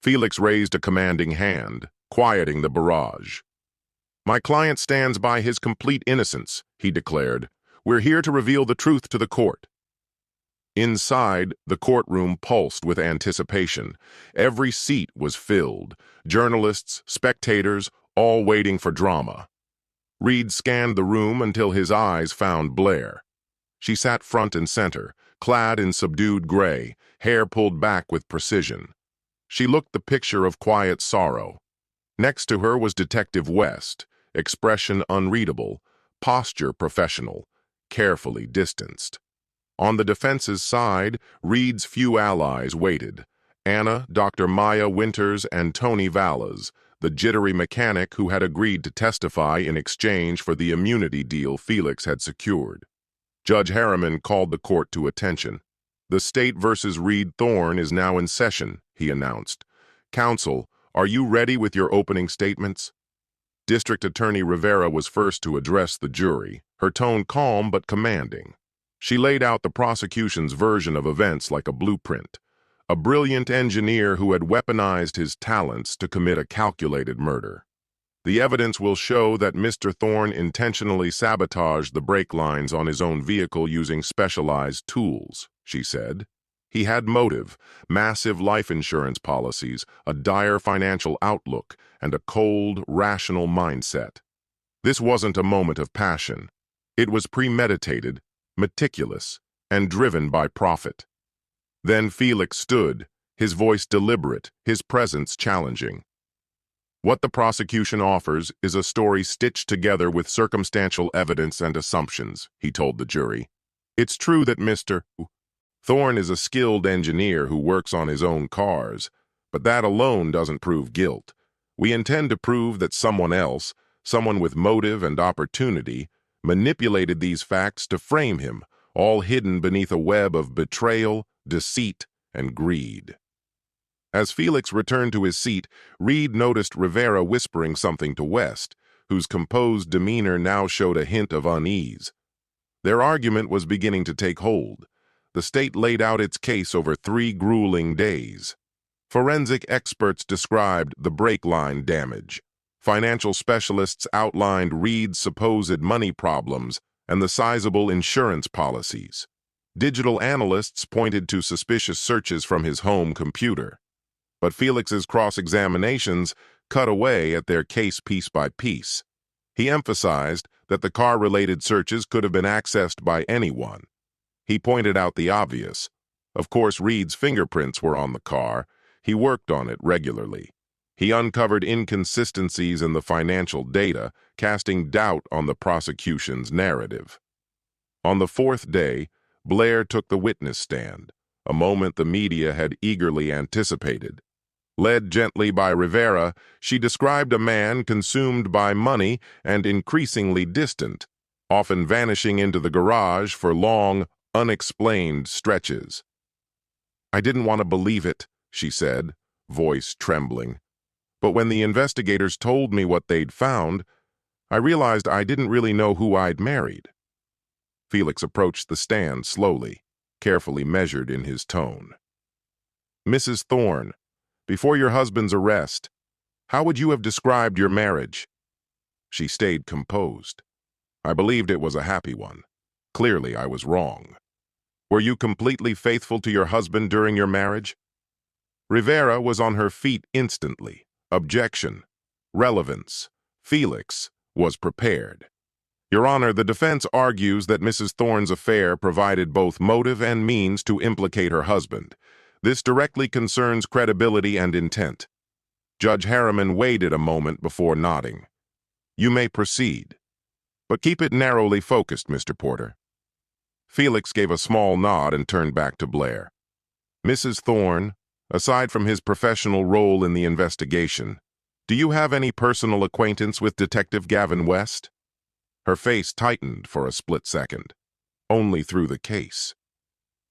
Felix raised a commanding hand, quieting the barrage. My client stands by his complete innocence, he declared. We're here to reveal the truth to the court. Inside, the courtroom pulsed with anticipation. Every seat was filled, journalists, spectators, all waiting for drama. Reed scanned the room until his eyes found Blair. She sat front and center, clad in subdued gray, hair pulled back with precision. She looked the picture of quiet sorrow. Next to her was Detective West, expression unreadable, posture professional, carefully distanced. On the defense's side, Reed's few allies waited. Anna, Dr. Maya Winters, and Tony Vallas, the jittery mechanic who had agreed to testify in exchange for the immunity deal Felix had secured. Judge Harriman called the court to attention. The State versus Reed Thorne is now in session, he announced. Counsel, are you ready with your opening statements? District Attorney Rivera was first to address the jury, her tone calm but commanding. She laid out the prosecution's version of events like a blueprint. A brilliant engineer who had weaponized his talents to commit a calculated murder. The evidence will show that Mr. Thorne intentionally sabotaged the brake lines on his own vehicle using specialized tools, she said. He had motive, massive life insurance policies, a dire financial outlook, and a cold, rational mindset. This wasn't a moment of passion. It was premeditated, meticulous, and driven by profit. Then Felix stood, his voice deliberate, his presence challenging. What the prosecution offers is a story stitched together with circumstantial evidence and assumptions, he told the jury. It's true that Mr. Thorne is a skilled engineer who works on his own cars, but that alone doesn't prove guilt. We intend to prove that someone else, Someone with motive and opportunity manipulated these facts to frame him, all hidden beneath a web of betrayal, deceit, and greed. As Felix returned to his seat, Reed noticed Rivera whispering something to West, whose composed demeanor now showed a hint of unease. Their argument was beginning to take hold. The state laid out its case over 3 grueling days. Forensic experts described the brake line damage. Financial specialists outlined Reed's supposed money problems and the sizable insurance policies. Digital analysts pointed to suspicious searches from his home computer. But Felix's cross-examinations cut away at their case piece by piece. He emphasized that the car-related searches could have been accessed by anyone. He pointed out the obvious. Of course, Reed's fingerprints were on the car. He worked on it regularly. He uncovered inconsistencies in the financial data, casting doubt on the prosecution's narrative. On the 4th day, Blair took the witness stand, a moment the media had eagerly anticipated. Led gently by Rivera, she described a man consumed by money and increasingly distant, often vanishing into the garage for long, unexplained stretches. "I didn't want to believe it," she said, voice trembling. "But when the investigators told me what they'd found, I realized I didn't really know who I'd married." Felix approached the stand slowly, carefully measured in his tone. "Mrs. Thorne, before your husband's arrest, how would you have described your marriage?" She stayed composed. "I believed it was a happy one. Clearly, I was wrong." "Were you completely faithful to your husband during your marriage?" Rivera was on her feet instantly. Objection. Relevance. Felix was prepared. "Your Honor, the defense argues that Mrs. Thorne's affair provided both motive and means to implicate her husband. This directly concerns credibility and intent." Judge Harriman waited a moment before nodding. "You may proceed. But keep it narrowly focused, Mr. Porter." Felix gave a small nod and turned back to Blair. "Mrs. Thorne, aside from his professional role in the investigation, do you have any personal acquaintance with Detective Gavin West?" Her face tightened for a split second. "Only through the case."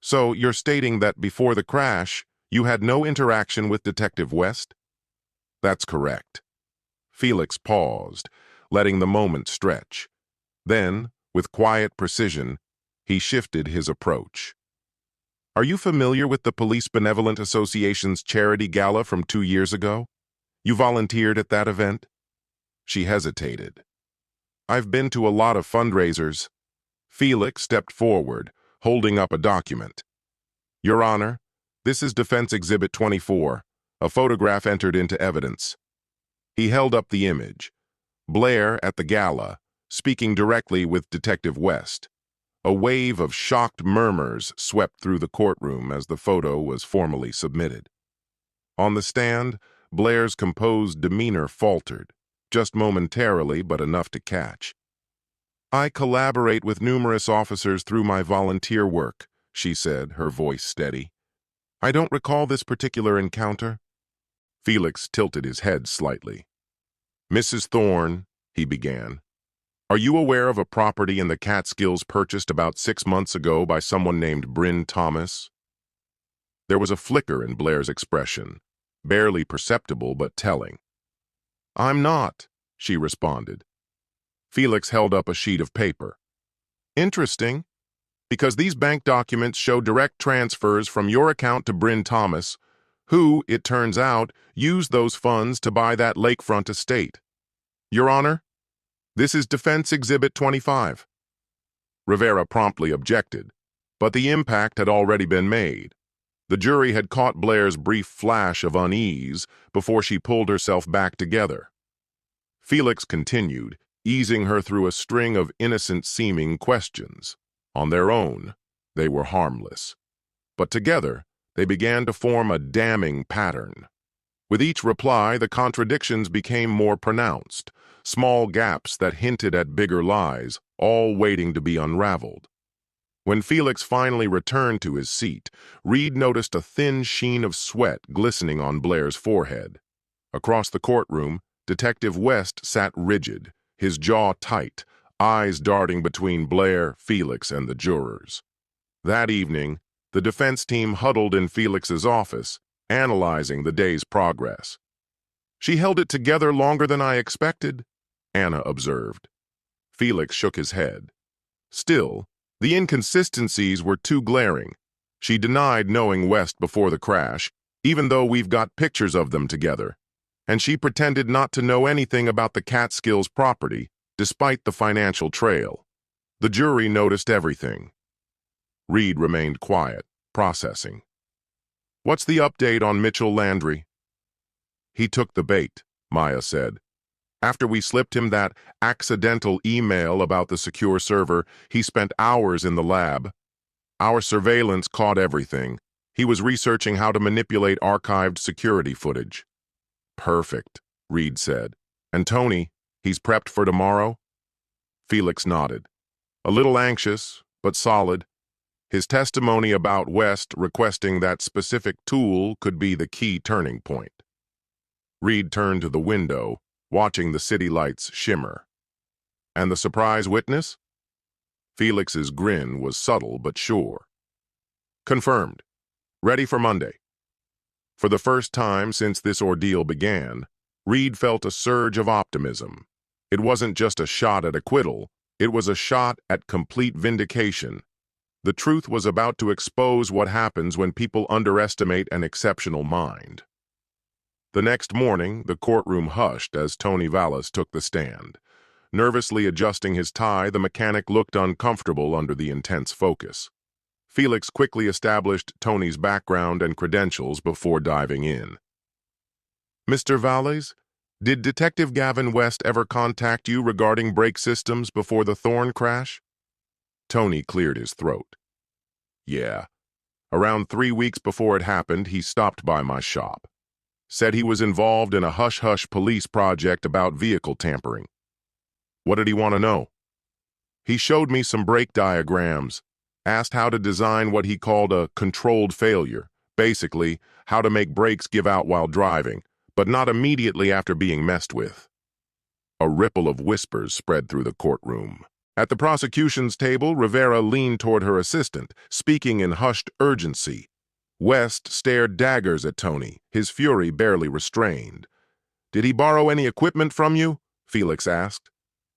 "So you're stating that before the crash, you had no interaction with Detective West?" "That's correct." Felix paused, letting the moment stretch. Then, with quiet precision, he shifted his approach. "Are you familiar with the Police Benevolent Association's charity gala from 2 years ago? You volunteered at that event?" She hesitated. "I've been to a lot of fundraisers." Felix stepped forward, holding up a document. "Your Honor, this is Defense Exhibit 24, a photograph entered into evidence." He held up the image. Blair at the gala, speaking directly with Detective West. A wave of shocked murmurs swept through the courtroom as the photo was formally submitted. On the stand, Blair's composed demeanor faltered, just momentarily but enough to catch. "I collaborate with numerous officers through my volunteer work," she said, her voice steady. "I don't recall this particular encounter." Felix tilted his head slightly. "Mrs. Thorne," he began, "are you aware of a property in the Catskills purchased about 6 months ago by someone named Bryn Thomas?" There was a flicker in Blair's expression, barely perceptible but telling. "I'm not," she responded. Felix held up a sheet of paper. "Interesting, because these bank documents show direct transfers from your account to Bryn Thomas, who, it turns out, used those funds to buy that lakefront estate. Your Honor, this is Defense Exhibit 25. Rivera promptly objected, but the impact had already been made. The jury had caught Blair's brief flash of unease before she pulled herself back together. Felix continued, easing her through a string of innocent-seeming questions. On their own, they were harmless. But together, they began to form a damning pattern. With each reply, the contradictions became more pronounced, small gaps that hinted at bigger lies, all waiting to be unraveled. When Felix finally returned to his seat, Reed noticed a thin sheen of sweat glistening on Blair's forehead. Across the courtroom, Detective West sat rigid, his jaw tight, eyes darting between Blair, Felix, and the jurors. That evening, the defense team huddled in Felix's office, analyzing the day's progress. "She held it together longer than I expected," Anna observed. Felix shook his head. Still, the inconsistencies were too glaring. She denied knowing West before the crash, even though we've got pictures of them together. And she pretended not to know anything about the Catskills property, despite the financial trail. The jury noticed everything. Reed remained quiet, processing. "What's the update on Mitchell Landry?" "He took the bait," Maya said. "After we slipped him that accidental email about the secure server, he spent hours in the lab. Our surveillance caught everything. He was researching how to manipulate archived security footage." "Perfect," Reed said. "And Tony, he's prepped for tomorrow?" Felix nodded. A little anxious, but solid. His testimony about West requesting that specific tool could be the key turning point. Reed turned to the window, watching the city lights shimmer. "And the surprise witness?" Felix's grin was subtle but sure. "Confirmed. Ready for Monday." For the first time since this ordeal began, Reed felt a surge of optimism. It wasn't just a shot at acquittal, it was a shot at complete vindication. The truth was about to expose what happens when people underestimate an exceptional mind. The next morning, the courtroom hushed as Tony Vallis took the stand. Nervously adjusting his tie, the mechanic looked uncomfortable under the intense focus. Felix quickly established Tony's background and credentials before diving in. "Mr. Vallis, did Detective Gavin West ever contact you regarding brake systems before the Thorn crash?" Tony cleared his throat. "Yeah. Around 3 weeks before it happened, he stopped by my shop. Said he was involved in a hush-hush police project about vehicle tampering." "What did he want to know?" "He showed me some brake diagrams, asked how to design what he called a controlled failure, basically how to make brakes give out while driving, but not immediately after being messed with." A ripple of whispers spread through the courtroom. At the prosecution's table, Rivera leaned toward her assistant, speaking in hushed urgency. West stared daggers at Tony, his fury barely restrained. "Did he borrow any equipment from you?" Felix asked.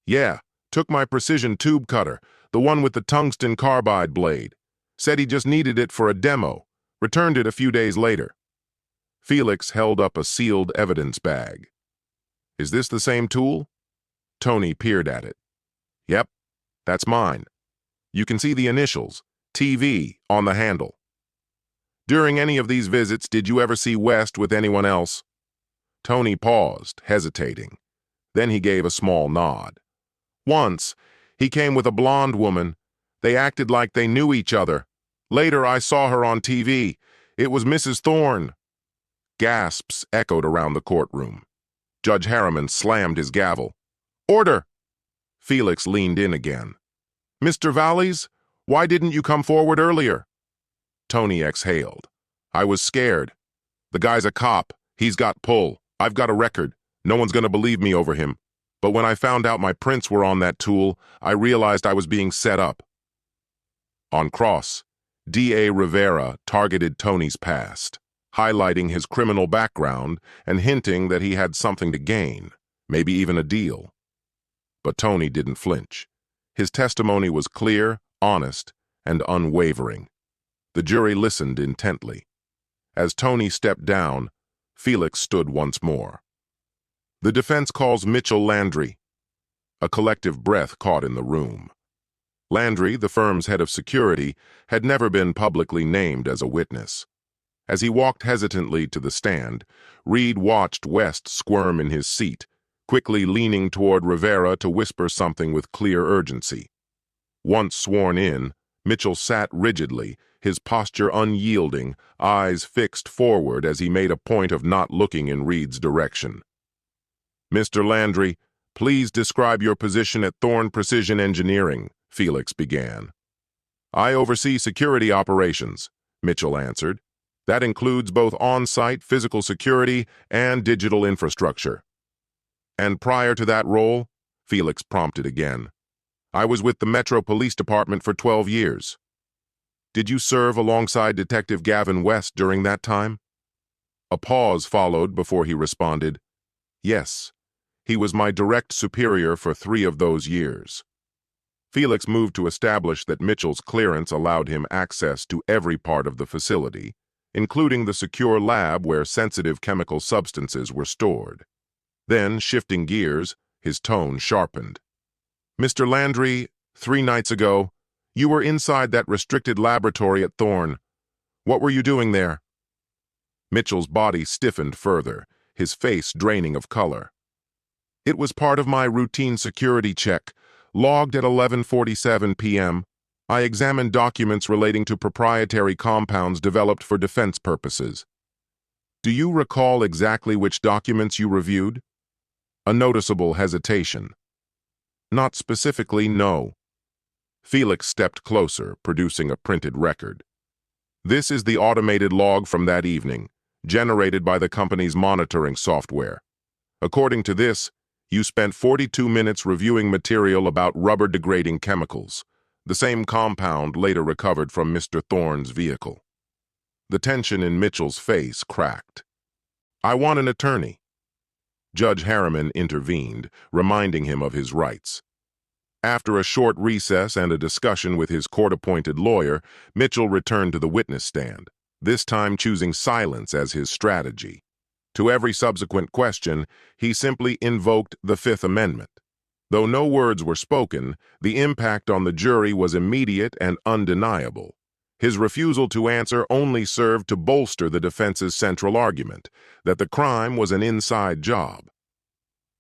"Yeah, took my precision tube cutter, the one with the tungsten carbide blade. Said he just needed it for a demo. Returned it a few days later." Felix held up a sealed evidence bag. "Is this the same tool?" Tony peered at it. "Yep, that's mine. You can see the initials, TV, on the handle." "During any of these visits, did you ever see West with anyone else?" Tony paused, hesitating. Then he gave a small nod. "Once, he came with a blonde woman. They acted like they knew each other. Later, I saw her on TV. It was Mrs. Thorne." Gasps echoed around the courtroom. Judge Harriman slammed his gavel. "Order!" Felix leaned in again. "Mr. Vallis, why didn't you come forward earlier?" Tony exhaled. "I was scared. The guy's a cop. He's got pull. I've got a record. No one's going to believe me over him. But when I found out my prints were on that tool, I realized I was being set up." On cross, D.A. Rivera targeted Tony's past, highlighting his criminal background and hinting that he had something to gain, maybe even a deal. But Tony didn't flinch. His testimony was clear, honest, and unwavering. The jury listened intently. As Tony stepped down, Felix stood once more. "The defense calls Mitchell Landry." A collective breath caught in the room. Landry, the firm's head of security, had never been publicly named as a witness. As he walked hesitantly to the stand, Reed watched West squirm in his seat, quickly leaning toward Rivera to whisper something with clear urgency. Once sworn in, Mitchell sat rigidly, his posture unyielding, eyes fixed forward as he made a point of not looking in Reed's direction. "Mr. Landry, please describe your position at Thorne Precision Engineering," Felix began. "I oversee security operations," Mitchell answered. "That includes both on-site physical security and digital infrastructure." "And prior to that role?" Felix prompted again. I was with the Metro Police Department for 12 years. Did you serve alongside Detective Gavin West during that time? A pause followed before he responded, Yes. He was my direct superior for 3 of those years. Felix moved to establish that Mitchell's clearance allowed him access to every part of the facility, including the secure lab where sensitive chemical substances were stored. Then, shifting gears, his tone sharpened. Mr. Landry, 3 nights ago, you were inside that restricted laboratory at Thorne. What were you doing there? Mitchell's body stiffened further, his face draining of color. It was part of my routine security check, logged at 11:47 p.m. I examined documents relating to proprietary compounds developed for defense purposes. Do you recall exactly which documents you reviewed? A noticeable hesitation. Not specifically, no. Felix stepped closer, producing a printed record. This is the automated log from that evening, generated by the company's monitoring software. According to this, you spent 42 minutes reviewing material about rubber-degrading chemicals, the same compound later recovered from Mr. Thorne's vehicle. The tension in Mitchell's face cracked. I want an attorney. Judge Harriman intervened, reminding him of his rights. After a short recess and a discussion with his court-appointed lawyer, Mitchell returned to the witness stand, this time choosing silence as his strategy. To every subsequent question, he simply invoked the Fifth Amendment. Though no words were spoken, the impact on the jury was immediate and undeniable. His refusal to answer only served to bolster the defense's central argument, that the crime was an inside job.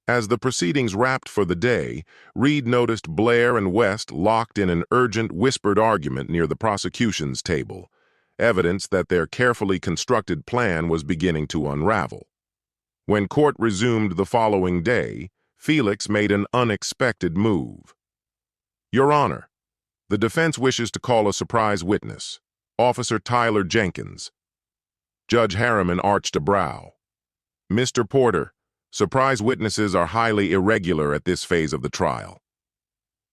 As the proceedings wrapped for the day, Reed noticed Blair and West locked in an urgent, whispered argument near the prosecution's table, evidence that their carefully constructed plan was beginning to unravel. When court resumed the following day, Felix made an unexpected move. Your Honor, the defense wishes to call a surprise witness, Officer Tyler Jenkins. Judge Harriman arched a brow. Mr. Porter, surprise witnesses are highly irregular at this phase of the trial.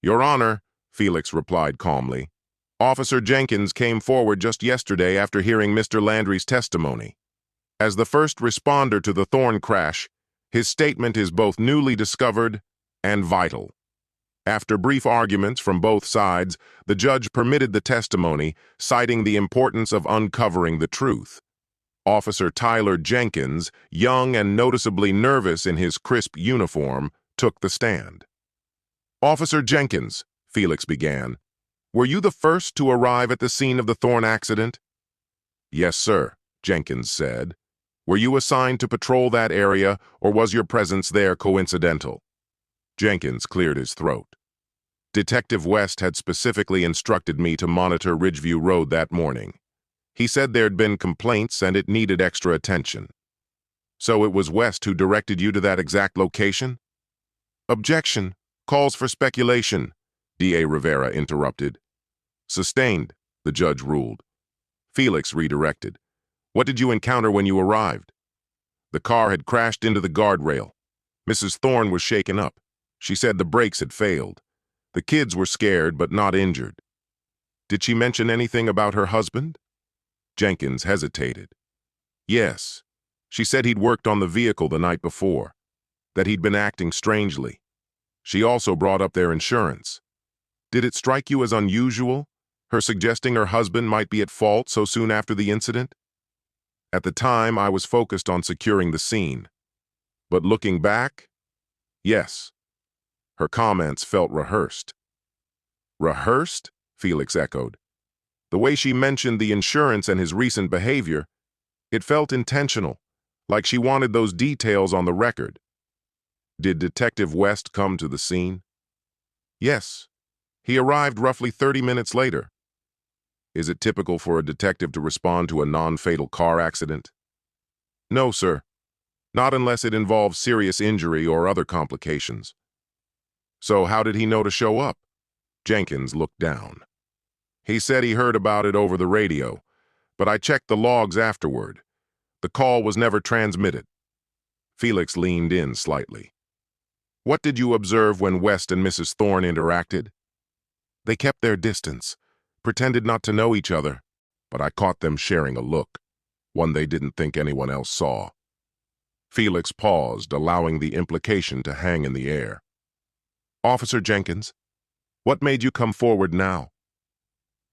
Your Honor, Felix replied calmly, Officer Jenkins came forward just yesterday after hearing Mr. Landry's testimony. As the first responder to the Thorne crash, his statement is both newly discovered and vital. After brief arguments from both sides, the judge permitted the testimony, citing the importance of uncovering the truth. Officer Tyler Jenkins, young and noticeably nervous in his crisp uniform, took the stand. Officer Jenkins, Felix began, were you the first to arrive at the scene of the Thorne accident? Yes, sir, Jenkins said. Were you assigned to patrol that area, or was your presence there coincidental? Jenkins cleared his throat. Detective West had specifically instructed me to monitor Ridgeview Road that morning. He said there'd been complaints and it needed extra attention. So it was West who directed you to that exact location? Objection. Calls for speculation, D.A. Rivera interrupted. Sustained, the judge ruled. Felix redirected. What did you encounter when you arrived? The car had crashed into the guardrail. Mrs. Thorne was shaken up. She said the brakes had failed. The kids were scared but not injured. Did she mention anything about her husband? Jenkins hesitated. Yes. She said he'd worked on the vehicle the night before, that he'd been acting strangely. She also brought up their insurance. Did it strike you as unusual, her suggesting her husband might be at fault so soon after the incident? At the time, I was focused on securing the scene. But looking back, yes. Her comments felt rehearsed. Rehearsed? Felix echoed. The way she mentioned the insurance and his recent behavior, it felt intentional, like she wanted those details on the record. Did Detective West come to the scene? Yes. He arrived roughly 30 minutes later. Is it typical for a detective to respond to a non-fatal car accident? No, sir. Not unless it involves serious injury or other complications. So how did he know to show up? Jenkins looked down. He said he heard about it over the radio, but I checked the logs afterward. The call was never transmitted. Felix leaned in slightly. What did you observe when West and Mrs. Thorne interacted? They kept their distance, pretended not to know each other, but I caught them sharing a look, one they didn't think anyone else saw. Felix paused, allowing the implication to hang in the air. Officer Jenkins, what made you come forward now?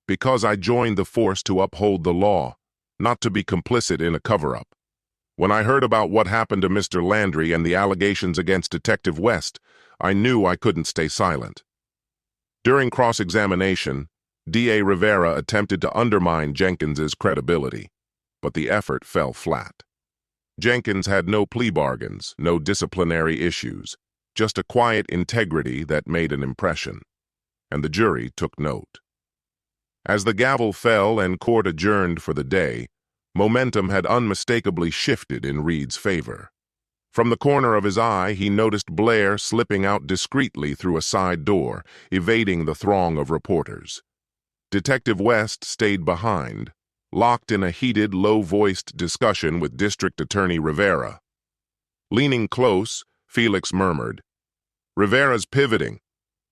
Because I joined the force to uphold the law, not to be complicit in a cover-up. When I heard about what happened to Mr. Landry and the allegations against Detective West, I knew I couldn't stay silent. During cross-examination, D.A. Rivera attempted to undermine Jenkins's credibility, but the effort fell flat. Jenkins had no plea bargains, no disciplinary issues, just a quiet integrity that made an impression, and the jury took note. As the gavel fell and court adjourned for the day, momentum had unmistakably shifted in Reed's favor. From the corner of his eye, he noticed Blair slipping out discreetly through a side door, evading the throng of reporters. Detective West stayed behind, locked in a heated, low-voiced discussion with District Attorney Rivera. Leaning close, Felix murmured, "Rivera's pivoting.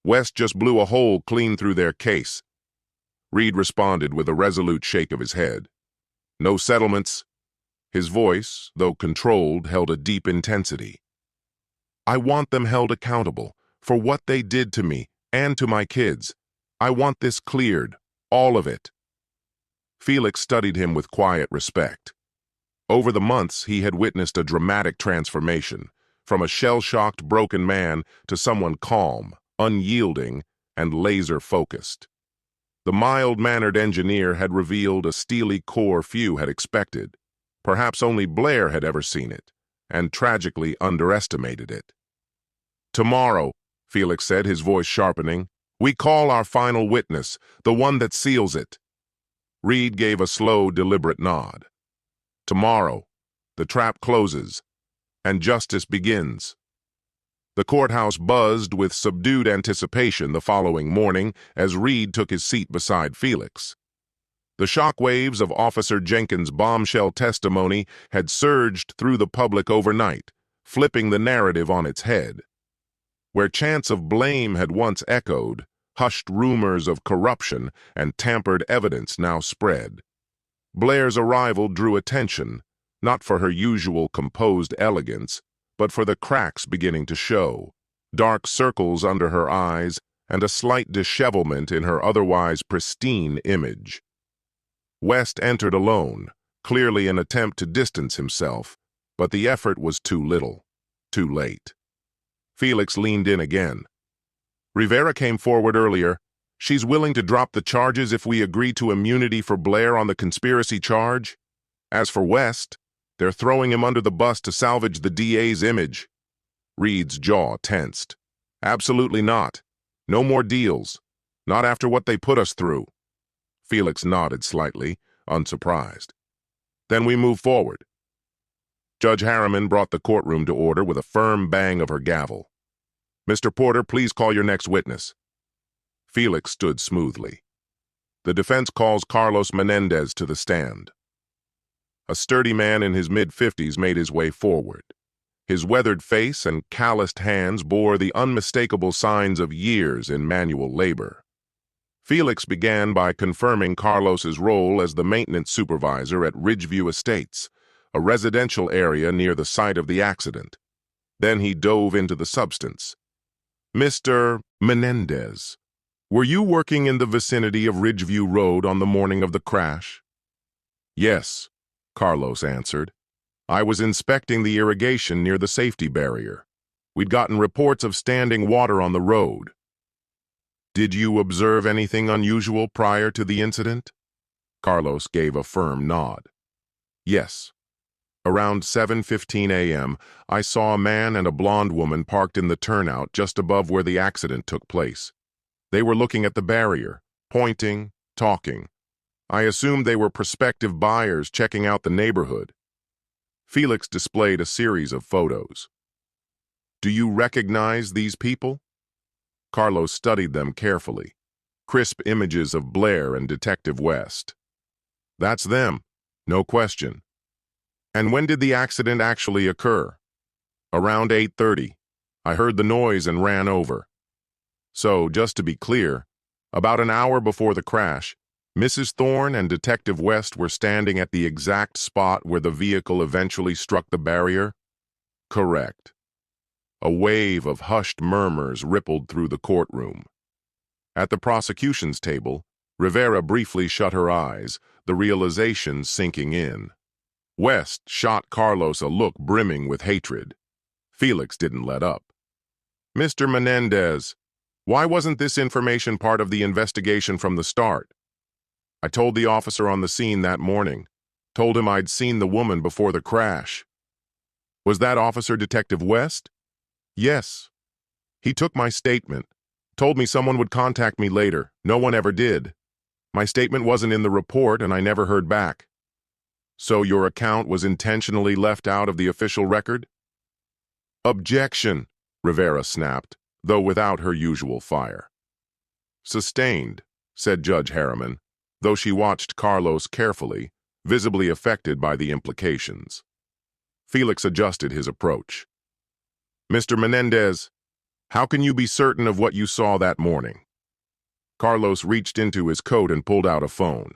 West just blew a hole clean through their case." Reed responded with a resolute shake of his head. "No settlements." His voice, though controlled, held a deep intensity. "I want them held accountable for what they did to me and to my kids. I want this cleared, all of it." Felix studied him with quiet respect. Over the months, he had witnessed a dramatic transformation, from a shell-shocked, broken man to someone calm, unyielding, and laser-focused. The mild-mannered engineer had revealed a steely core few had expected. Perhaps only Blair had ever seen it, and tragically underestimated it. "Tomorrow," Felix said, his voice sharpening, "we call our final witness, the one that seals it." Reed gave a slow, deliberate nod. "Tomorrow, the trap closes, and justice begins." The courthouse buzzed with subdued anticipation the following morning as Reed took his seat beside Felix. The shockwaves of Officer Jenkins' bombshell testimony had surged through the public overnight, flipping the narrative on its head. Where chants of blame had once echoed, hushed rumors of corruption and tampered evidence now spread. Blair's arrival drew attention, not for her usual composed elegance, but for the cracks beginning to show, dark circles under her eyes, and a slight dishevelment in her otherwise pristine image. West entered alone, clearly an attempt to distance himself, but the effort was too little, too late. Felix leaned in again. "Rivera came forward earlier. She's willing to drop the charges if we agree to immunity for Blair on the conspiracy charge. As for West, they're throwing him under the bus to salvage the DA's image." Reed's jaw tensed. "Absolutely not. No more deals. Not after what they put us through." Felix nodded slightly, unsurprised. "Then we move forward." Judge Harriman brought the courtroom to order with a firm bang of her gavel. "Mr. Porter, please call your next witness." Felix stood smoothly. The defense calls Carlos Menendez to the stand. A sturdy man in his mid-50s made his way forward. His weathered face and calloused hands bore the unmistakable signs of years in manual labor. Felix began by confirming Carlos's role as the maintenance supervisor at Ridgeview Estates, a residential area near the site of the accident. Then he dove into the substance. "Mr. Menendez, were you working in the vicinity of Ridgeview Road on the morning of the crash?" "Yes," Carlos answered. "I was inspecting the irrigation near the safety barrier. We'd gotten reports of standing water on the road." "Did you observe anything unusual prior to the incident?" Carlos gave a firm nod. "Yes. Around 7:15 a.m., I saw a man and a blonde woman parked in the turnout just above where the accident took place. They were looking at the barrier, pointing, talking. I assumed they were prospective buyers checking out the neighborhood." Felix displayed a series of photos. "Do you recognize these people?" Carlos studied them carefully. Crisp images of Blair and Detective West. "That's them, no question." "And when did the accident actually occur?" "Around 8:30. I heard the noise and ran over. So, just to be clear, about an hour before the crash, Mrs. Thorne and Detective West were standing at the exact spot where the vehicle eventually struck the barrier? Correct. A wave of hushed murmurs rippled through the courtroom. At the prosecution's table, Rivera briefly shut her eyes, the realization sinking in. West shot Carlos a look brimming with hatred. Felix didn't let up. Mr. Menendez, why wasn't this information part of the investigation from the start? I told the officer on the scene that morning. Told him I'd seen the woman before the crash. Was that officer Detective West? Yes. He took my statement. Told me someone would contact me later. No one ever did. My statement wasn't in the report and I never heard back. So your account was intentionally left out of the official record? Objection, Rivera snapped, though without her usual fire. Sustained, said Judge Harriman, though she watched Carlos carefully, visibly affected by the implications. Felix adjusted his approach. Mr. Menendez, how can you be certain of what you saw that morning? Carlos reached into his coat and pulled out a phone.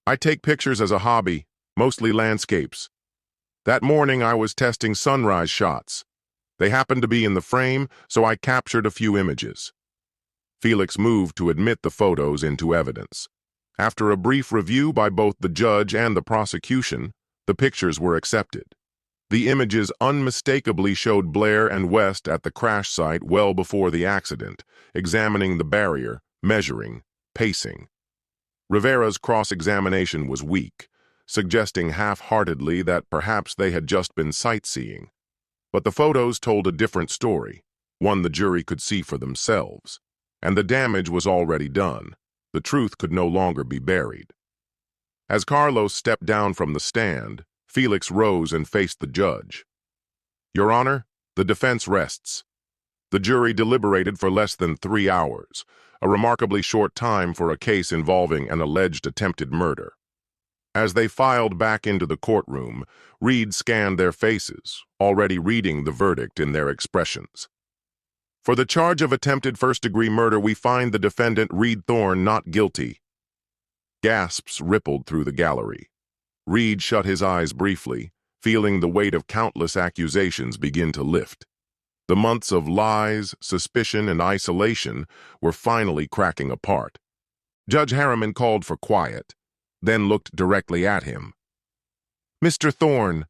I take pictures as a hobby, mostly landscapes. That morning I was testing sunrise shots. They happened to be in the frame, so I captured a few images. Felix moved to admit the photos into evidence. After a brief review by both the judge and the prosecution, the pictures were accepted. The images unmistakably showed Blair and West at the crash site well before the accident, examining the barrier, measuring, pacing. Rivera's cross-examination was weak, suggesting half-heartedly that perhaps they had just been sightseeing. But the photos told a different story, one the jury could see for themselves. And the damage was already done. The truth could no longer be buried. As Carlos stepped down from the stand, Felix rose and faced the judge. Your Honor, the defense rests. The jury deliberated for less than 3 hours, a remarkably short time for a case involving an alleged attempted murder. As they filed back into the courtroom, Reed scanned their faces, already reading the verdict in their expressions. For the charge of attempted first-degree murder, we find the defendant Reed Thorne not guilty. Gasps rippled through the gallery. Reed shut his eyes briefly, feeling the weight of countless accusations begin to lift. The months of lies, suspicion, and isolation were finally cracking apart. Judge Harriman called for quiet, then looked directly at him. Mr. Thorne,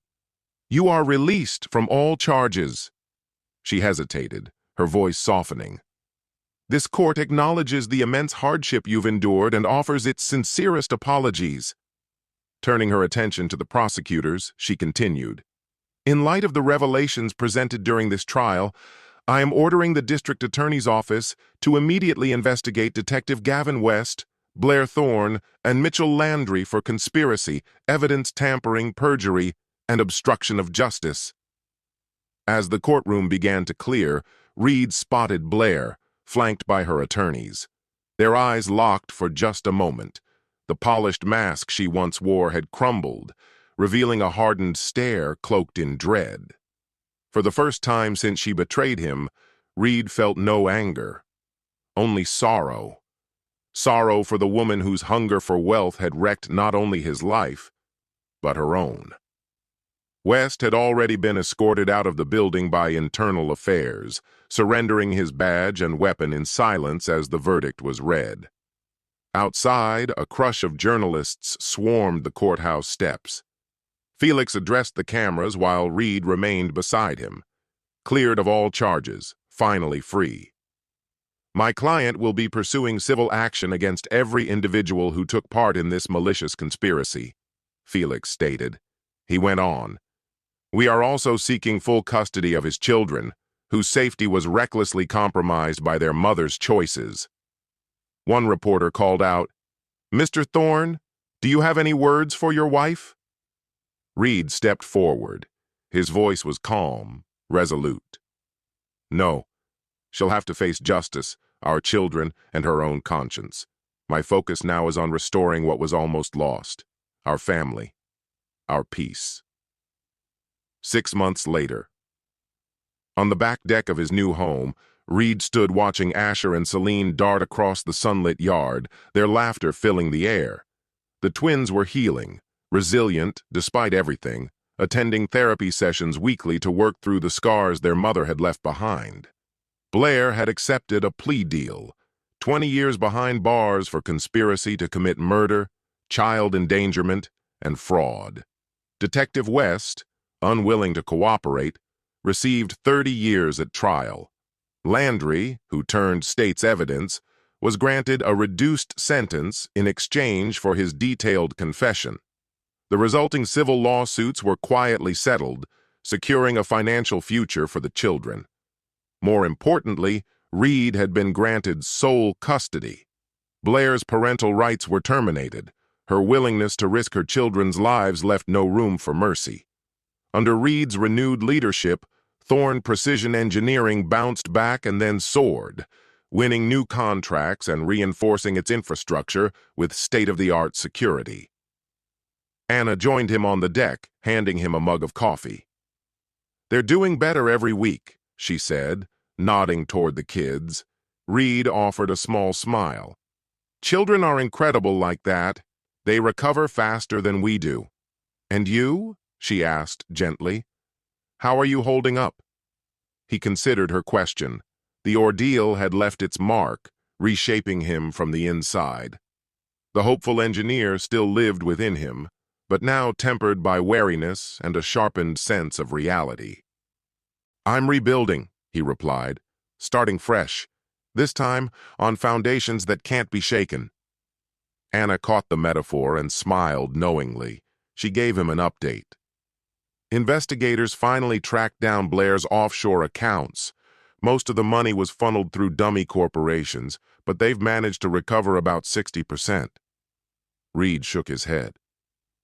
you are released from all charges. She hesitated, her voice softening. This court acknowledges the immense hardship you've endured and offers its sincerest apologies. Turning her attention to the prosecutors, she continued. In light of the revelations presented during this trial, I am ordering the District Attorney's Office to immediately investigate Detective Gavin West, Blair Thorne, and Mitchell Landry for conspiracy, evidence tampering, perjury, and obstruction of justice. As the courtroom began to clear, Reed spotted Blair, flanked by her attorneys. Their eyes locked for just a moment. The polished mask she once wore had crumbled, revealing a hardened stare cloaked in dread. For the first time since she betrayed him, Reed felt no anger, only sorrow. Sorrow for the woman whose hunger for wealth had wrecked not only his life, but her own. West had already been escorted out of the building by internal affairs, surrendering his badge and weapon in silence as the verdict was read. Outside, a crush of journalists swarmed the courthouse steps. Felix addressed the cameras while Reed remained beside him, cleared of all charges, finally free. My client will be pursuing civil action against every individual who took part in this malicious conspiracy, Felix stated. He went on. We are also seeking full custody of his children, whose safety was recklessly compromised by their mother's choices. One reporter called out, Mr. Thorne, do you have any words for your wife? Reed stepped forward. His voice was calm, resolute. No, she'll have to face justice, our children, and her own conscience. My focus now is on restoring what was almost lost, our family, our peace. 6 months later. On the back deck of his new home, Reed stood watching Asher and Celine dart across the sunlit yard, their laughter filling the air. The twins were healing, resilient despite everything, attending therapy sessions weekly to work through the scars their mother had left behind. Blair had accepted a plea deal, 20 years behind bars for conspiracy to commit murder, child endangerment, and fraud. Detective West, unwilling to cooperate, received 30 years at trial. Landry, who turned state's evidence, was granted a reduced sentence in exchange for his detailed confession. The resulting civil lawsuits were quietly settled, securing a financial future for the children. More importantly, Reed had been granted sole custody. Blair's parental rights were terminated. Her willingness to risk her children's lives left no room for mercy. Under Reed's renewed leadership, Thorne Precision Engineering bounced back and then soared, winning new contracts and reinforcing its infrastructure with state-of-the-art security. Anna joined him on the deck, handing him a mug of coffee. "They're doing better every week," she said, nodding toward the kids. Reed offered a small smile. "Children are incredible like that. They recover faster than we do." "And you?" she asked gently. "How are you holding up?" He considered her question. The ordeal had left its mark, reshaping him from the inside. The hopeful engineer still lived within him, but now tempered by wariness and a sharpened sense of reality. "I'm rebuilding," he replied, "starting fresh, this time on foundations that can't be shaken." Anna caught the metaphor and smiled knowingly. She gave him an update. Investigators finally tracked down Blair's offshore accounts. Most of the money was funneled through dummy corporations, but they've managed to recover about 60%. Reed shook his head.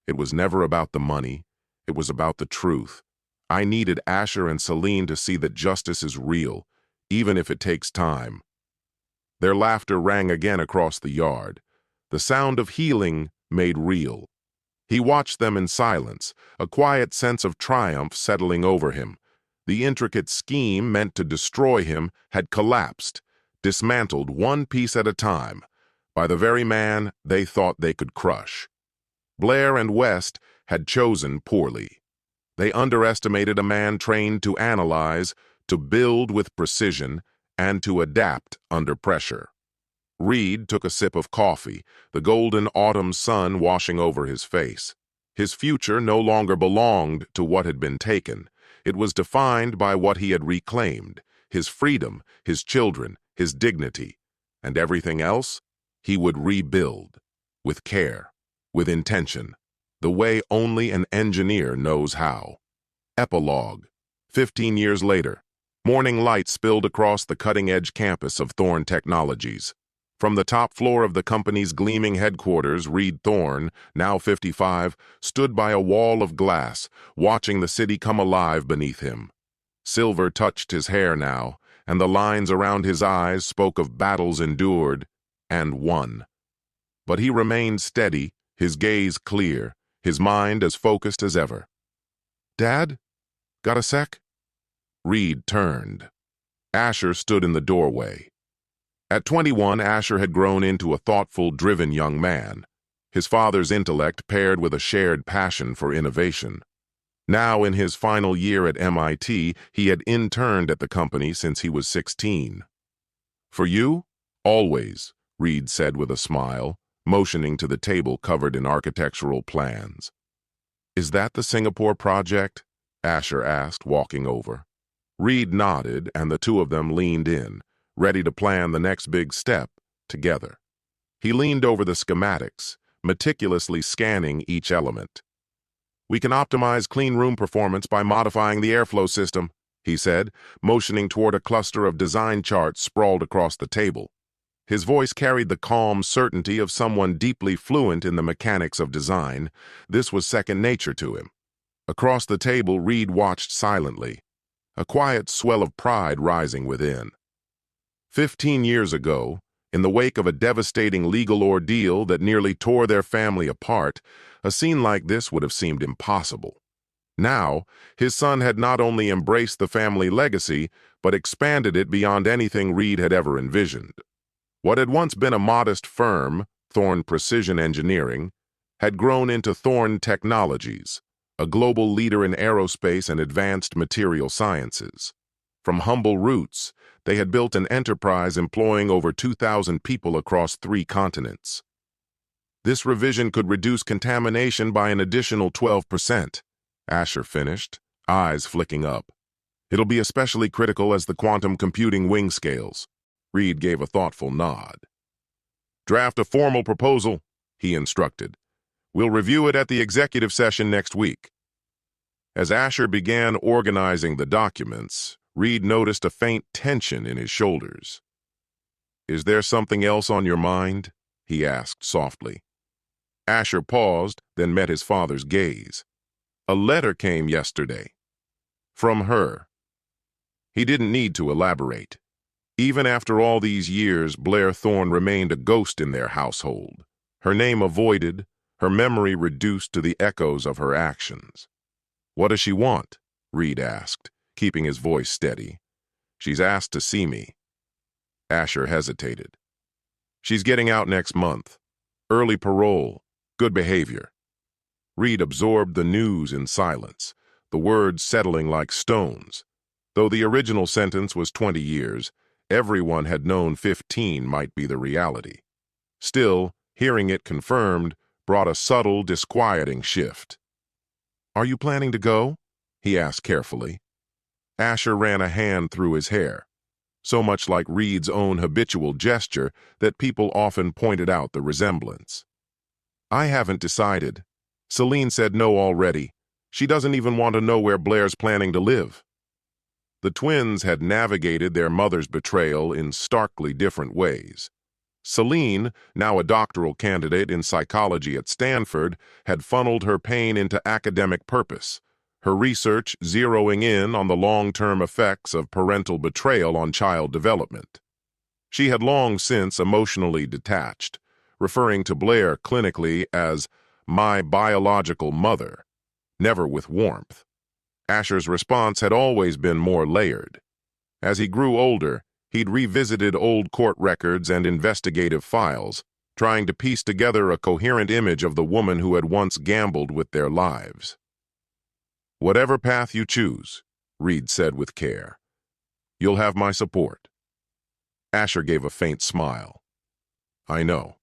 "It was never about the money. It was about the truth. I needed Asher and Celine to see that justice is real, even if it takes time." Their laughter rang again across the yard. The sound of healing made real. He watched them in silence, a quiet sense of triumph settling over him. The intricate scheme meant to destroy him had collapsed, dismantled one piece at a time, by the very man they thought they could crush. Blair and West had chosen poorly. They underestimated a man trained to analyze, to build with precision, and to adapt under pressure. Reed took a sip of coffee, the golden autumn sun washing over his face. His future no longer belonged to what had been taken. It was defined by what he had reclaimed, his freedom, his children, his dignity. And everything else, he would rebuild, with care, with intention, the way only an engineer knows how. Epilogue. 15 years later, morning light spilled across the cutting-edge campus of Thorne Technologies. From the top floor of the company's gleaming headquarters, Reed Thorne, now 55, stood by a wall of glass, watching the city come alive beneath him. Silver touched his hair now, and the lines around his eyes spoke of battles endured and won. But he remained steady, his gaze clear, his mind as focused as ever. "Dad? Got a sec?" Reed turned. Asher stood in the doorway. At 21, Asher had grown into a thoughtful, driven young man, his father's intellect paired with a shared passion for innovation. Now, in his final year at MIT, he had interned at the company since he was 16. "For you? Always," Reed said with a smile, motioning to the table covered in architectural plans. "Is that the Singapore project?" Asher asked, walking over. Reed nodded, and the two of them leaned in, ready to plan the next big step together. He leaned over the schematics, meticulously scanning each element. "We can optimize clean room performance by modifying the airflow system," he said, motioning toward a cluster of design charts sprawled across the table. His voice carried the calm certainty of someone deeply fluent in the mechanics of design. This was second nature to him. Across the table, Reed watched silently, a quiet swell of pride rising within. 15 years ago, in the wake of a devastating legal ordeal that nearly tore their family apart, a scene like this would have seemed impossible. Now, his son had not only embraced the family legacy, but expanded it beyond anything Reed had ever envisioned. What had once been a modest firm, Thorne Precision Engineering, had grown into Thorne Technologies, a global leader in aerospace and advanced material sciences. From humble roots, they had built an enterprise employing over 2,000 people across 3 continents. This revision could reduce contamination by an additional 12%. Asher finished, eyes flicking up. It'll be especially critical as the quantum computing wing scales. Reed gave a thoughtful nod. Draft a formal proposal, he instructed. We'll review it at the executive session next week. As Asher began organizing the documents, Reed noticed a faint tension in his shoulders. Is there something else on your mind? He asked softly. Asher paused, then met his father's gaze. A letter came yesterday. From her. He didn't need to elaborate. Even after all these years, Blair Thorne remained a ghost in their household. Her name avoided, her memory reduced to the echoes of her actions. What does she want? Reed asked, keeping his voice steady. She's asked to see me. Asher hesitated. She's getting out next month. Early parole. Good behavior. Reed absorbed the news in silence, the words settling like stones. Though the original sentence was 20 years, everyone had known 15 might be the reality. Still, hearing it confirmed brought a subtle, disquieting shift. Are you planning to go? He asked carefully. Asher ran a hand through his hair, so much like Reed's own habitual gesture that people often pointed out the resemblance. I haven't decided. Celine said no already. She doesn't even want to know where Blair's planning to live. The twins had navigated their mother's betrayal in starkly different ways. Celine, now a doctoral candidate in psychology at Stanford, had funneled her pain into academic purpose, her research zeroing in on the long-term effects of parental betrayal on child development. She had long since emotionally detached, referring to Blair clinically as my biological mother, never with warmth. Asher's response had always been more layered. As he grew older, he'd revisited old court records and investigative files, trying to piece together a coherent image of the woman who had once gambled with their lives. Whatever path you choose, Reed said with care, you'll have my support. Asher gave a faint smile. I know.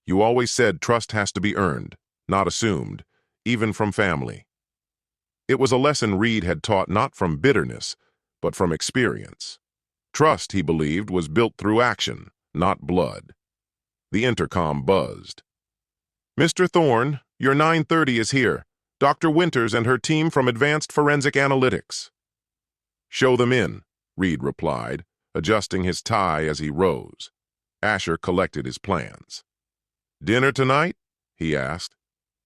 You always said trust has to be earned, not assumed, even from family. It was a lesson Reed had taught not from bitterness, but from experience. Trust, he believed, was built through action, not blood. The intercom buzzed. Mr. Thorne, your 9:30 is here. Dr. Winters and her team from Advanced Forensic Analytics. Show them in, Reed replied, adjusting his tie as he rose. Asher collected his plans. Dinner tonight? He asked.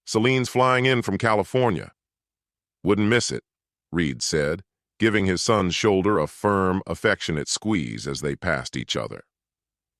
Celine's flying in from California. Wouldn't miss it, Reed said, giving his son's shoulder a firm, affectionate squeeze as they passed each other.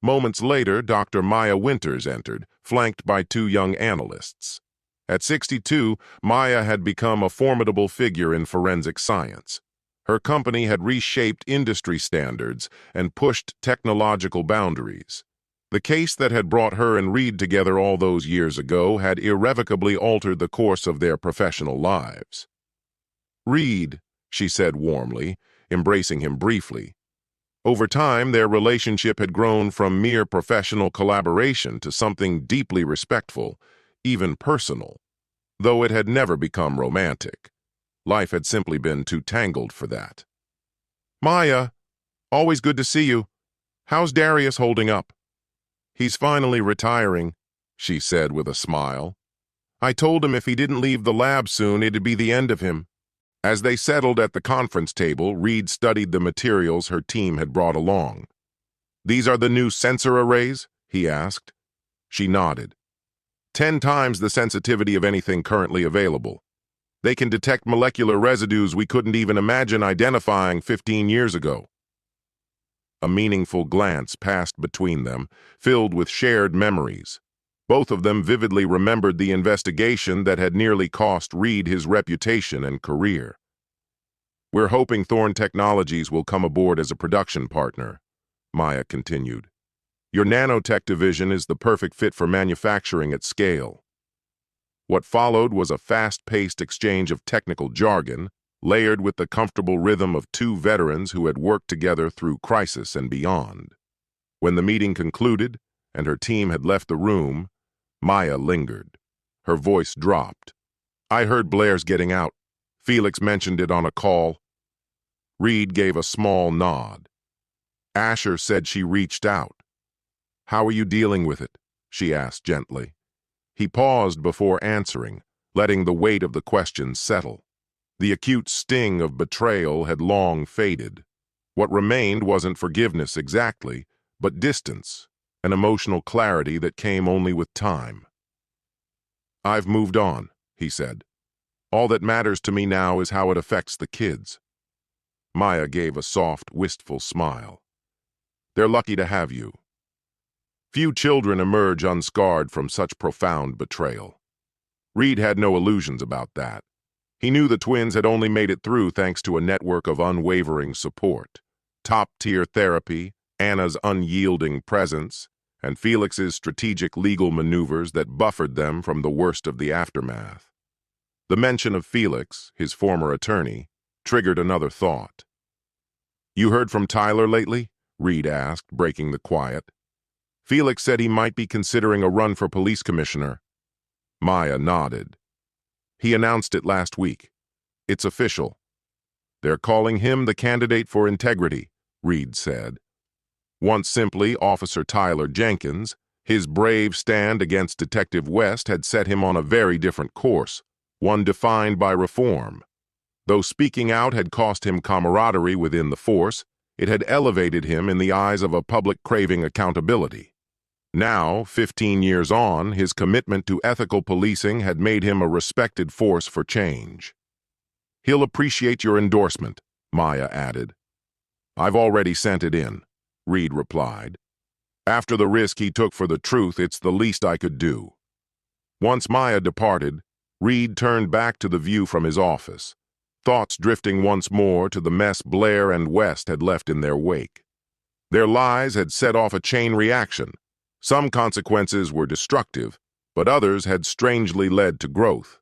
Moments later, Dr. Maya Winters entered, flanked by 2 young analysts. At 62, Maya had become a formidable figure in forensic science. Her company had reshaped industry standards and pushed technological boundaries. The case that had brought her and Reed together all those years ago had irrevocably altered the course of their professional lives. Reed, she said warmly, embracing him briefly. Over time, their relationship had grown from mere professional collaboration to something deeply respectful, even personal, though it had never become romantic. Life had simply been too tangled for that. Maya, always good to see you. How's Darius holding up? He's finally retiring, she said with a smile. I told him if he didn't leave the lab soon, it'd be the end of him. As they settled at the conference table, Reed studied the materials her team had brought along. These are the new sensor arrays? He asked. She nodded. 10 times the sensitivity of anything currently available. They can detect molecular residues we couldn't even imagine identifying 15 years ago. A meaningful glance passed between them, filled with shared memories. Both of them vividly remembered the investigation that had nearly cost Reed his reputation and career. "We're hoping Thorne Technologies will come aboard as a production partner," Maya continued. "Your nanotech division is the perfect fit for manufacturing at scale." What followed was a fast-paced exchange of technical jargon, layered with the comfortable rhythm of two veterans who had worked together through crisis and beyond. When the meeting concluded and her team had left the room, Maya lingered. Her voice dropped. "I heard Blair's getting out. Felix mentioned it on a call." Reed gave a small nod. "Asher said she reached out." "How are you dealing with it?" she asked gently. He paused before answering, letting the weight of the question settle. The acute sting of betrayal had long faded. What remained wasn't forgiveness exactly, but distance, an emotional clarity that came only with time. "I've moved on," he said. "All that matters to me now is how it affects the kids." Maya gave a soft, wistful smile. "They're lucky to have you." Few children emerge unscarred from such profound betrayal. Reed had no illusions about that. He knew the twins had only made it through thanks to a network of unwavering support. Top-tier therapy, Anna's unyielding presence, and Felix's strategic legal maneuvers that buffered them from the worst of the aftermath. The mention of Felix, his former attorney, triggered another thought. "You heard from Tyler lately?" Reed asked, breaking the quiet. "Felix said he might be considering a run for police commissioner." Maya nodded. "He announced it last week. It's official." "They're calling him the candidate for integrity," Reed said. Once simply Officer Tyler Jenkins, his brave stand against Detective West had set him on a very different course, one defined by reform. Though speaking out had cost him camaraderie within the force, it had elevated him in the eyes of a public craving accountability. Now, 15 years on, his commitment to ethical policing had made him a respected force for change. "He'll appreciate your endorsement," Maya added. "I've already sent it in," Reed replied. "After the risk he took for the truth, it's the least I could do." Once Maya departed, Reed turned back to the view from his office, thoughts drifting once more to the mess Blair and West had left in their wake. Their lies had set off a chain reaction. Some consequences were destructive, but others had strangely led to growth.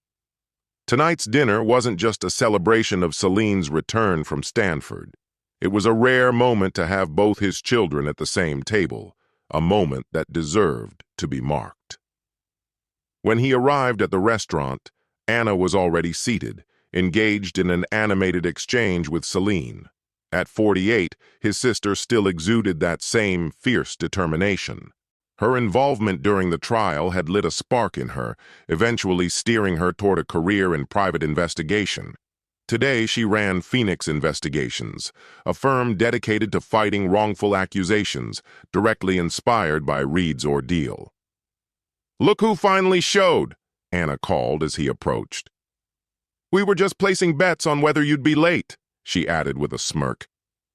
Tonight's dinner wasn't just a celebration of Celine's return from Stanford. It was a rare moment to have both his children at the same table, a moment that deserved to be marked. When he arrived at the restaurant, Anna was already seated, engaged in an animated exchange with Celine. At 48, his sister still exuded that same fierce determination. Her involvement during the trial had lit a spark in her, eventually steering her toward a career in private investigation. Today she ran Phoenix Investigations, a firm dedicated to fighting wrongful accusations, directly inspired by Reed's ordeal. "Look who finally showed," Anna called as he approached. "We were just placing bets on whether you'd be late," she added with a smirk.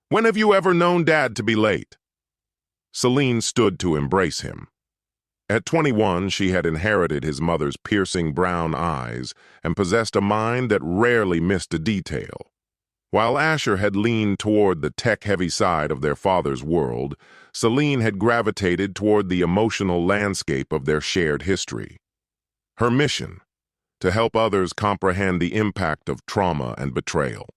"When have you ever known Dad to be late?" Celine stood to embrace him. At 21, she had inherited his mother's piercing brown eyes and possessed a mind that rarely missed a detail. While Asher had leaned toward the tech-heavy side of their father's world, Celine had gravitated toward the emotional landscape of their shared history. Her mission: to help others comprehend the impact of trauma and betrayal.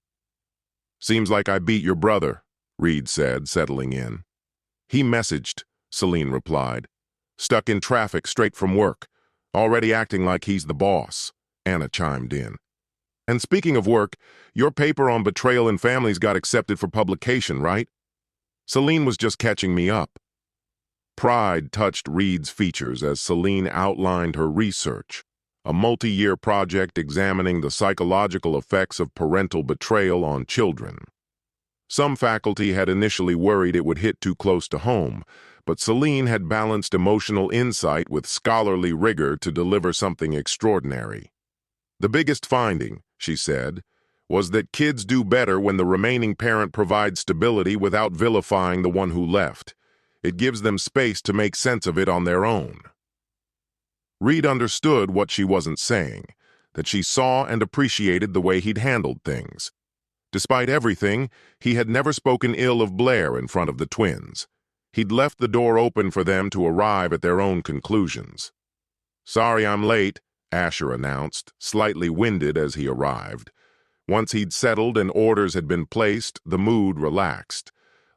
"Seems like I beat your brother," Reed said, settling in. "He messaged," Celine replied. "Stuck in traffic straight from work. Already acting like he's the boss," Anna chimed in. "And speaking of work, your paper on betrayal in families got accepted for publication, right?" Celine was just catching me up. Pride touched Reed's features as Celine outlined her research, a multi-year project examining the psychological effects of parental betrayal on children. Some faculty had initially worried it would hit too close to home, but Celine had balanced emotional insight with scholarly rigor to deliver something extraordinary. "The biggest finding," she said, "was that kids do better when the remaining parent provides stability without vilifying the one who left. It gives them space to make sense of it on their own." Reed understood what she wasn't saying, that she saw and appreciated the way he'd handled things. Despite everything, he had never spoken ill of Blair in front of the twins. He'd left the door open for them to arrive at their own conclusions. "Sorry I'm late," Asher announced, slightly winded as he arrived. Once he'd settled and orders had been placed, the mood relaxed.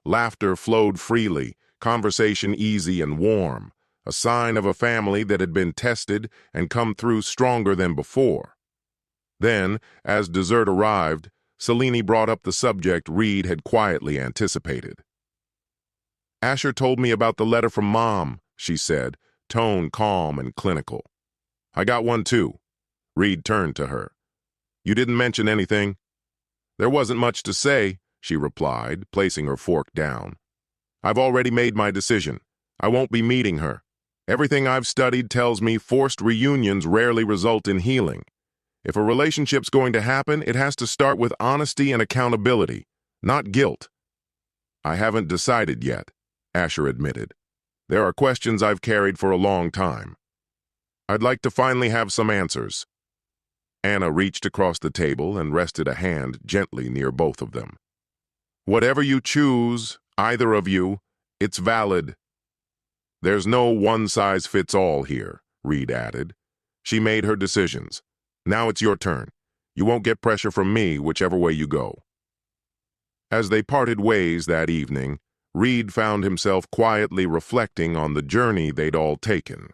Laughter flowed freely, conversation easy and warm, a sign of a family that had been tested and come through stronger than before. Then, as dessert arrived, Selene brought up the subject Reed had quietly anticipated. "Asher told me about the letter from Mom," she said, tone calm and clinical. "I got one too." Reed turned to her. "You didn't mention anything?" "There wasn't much to say," she replied, placing her fork down. "I've already made my decision. I won't be meeting her. Everything I've studied tells me forced reunions rarely result in healing. If a relationship's going to happen, it has to start with honesty and accountability, not guilt." "I haven't decided yet," Asher admitted. "There are questions I've carried for a long time. I'd like to finally have some answers." Anna reached across the table and rested a hand gently near both of them. "Whatever you choose, either of you, it's valid." "There's no one-size-fits-all here," Reed added. "She made her decisions. Now it's your turn. You won't get pressure from me whichever way you go." As they parted ways that evening, Reed found himself quietly reflecting on the journey they'd all taken.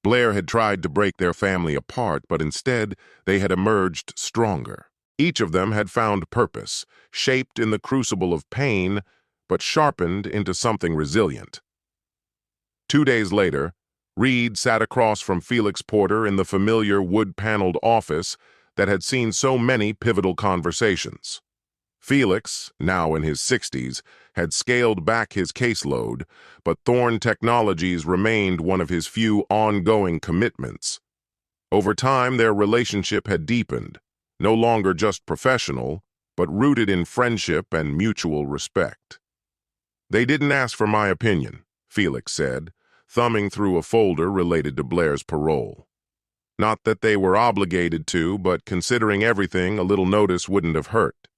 Blair had tried to break their family apart, but instead they had emerged stronger. Each of them had found purpose, shaped in the crucible of pain, but sharpened into something resilient. 2 days later, Reed sat across from Felix Porter in the familiar wood-paneled office that had seen so many pivotal conversations. Felix, now in his 60s, had scaled back his caseload, but Thorne Technologies remained one of his few ongoing commitments. Over time, their relationship had deepened, no longer just professional, but rooted in friendship and mutual respect. "They didn't ask for my opinion," Felix said, thumbing through a folder related to Blair's parole. "Not that they were obligated to, but considering everything, a little notice wouldn't have hurt."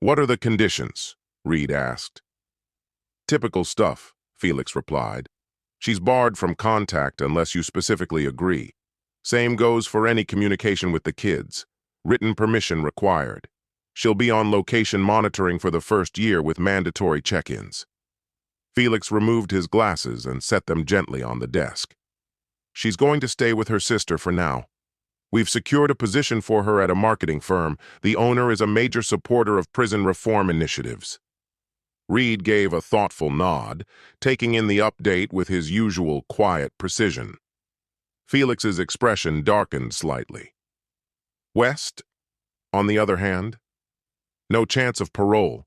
"What are the conditions?" Reed asked. "Typical stuff," Felix replied. "She's barred from contact unless you specifically agree. Same goes for any communication with the kids. Written permission required. She'll be on location monitoring for the first year with mandatory check-ins." Felix removed his glasses and set them gently on the desk. "She's going to stay with her sister for now. We've secured a position for her at a marketing firm. The owner is a major supporter of prison reform initiatives." Reed gave a thoughtful nod, taking in the update with his usual quiet precision. Felix's expression darkened slightly. "West, on the other hand, no chance of parole.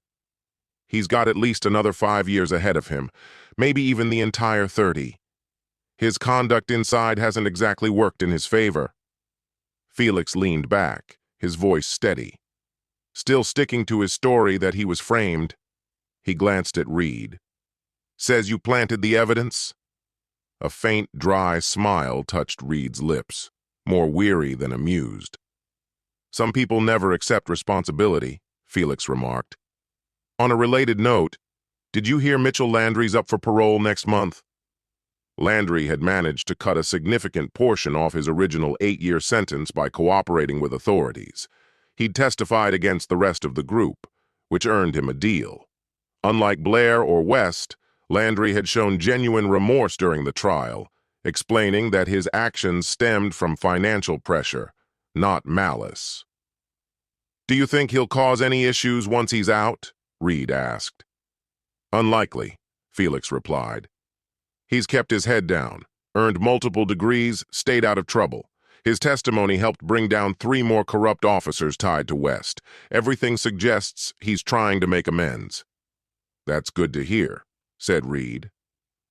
He's got at least another 5 years ahead of him, maybe even the entire 30. His conduct inside hasn't exactly worked in his favor." Felix leaned back, his voice steady. Still sticking to his story that he was framed, he glanced at Reed. "Says you planted the evidence?" A faint, dry smile touched Reed's lips, more weary than amused. "Some people never accept responsibility," Felix remarked. "On a related note, did you hear Mitchell Landry's up for parole next month?" Landry had managed to cut a significant portion off his original 8-year sentence by cooperating with authorities. He'd testified against the rest of the group, which earned him a deal. Unlike Blair or West, Landry had shown genuine remorse during the trial, explaining that his actions stemmed from financial pressure, not malice. "Do you think he'll cause any issues once he's out?" Reed asked. "Unlikely," Felix replied. "He's kept his head down, earned multiple degrees, stayed out of trouble. His testimony helped bring down 3 more corrupt officers tied to West. Everything suggests he's trying to make amends." "That's good to hear," said Reed.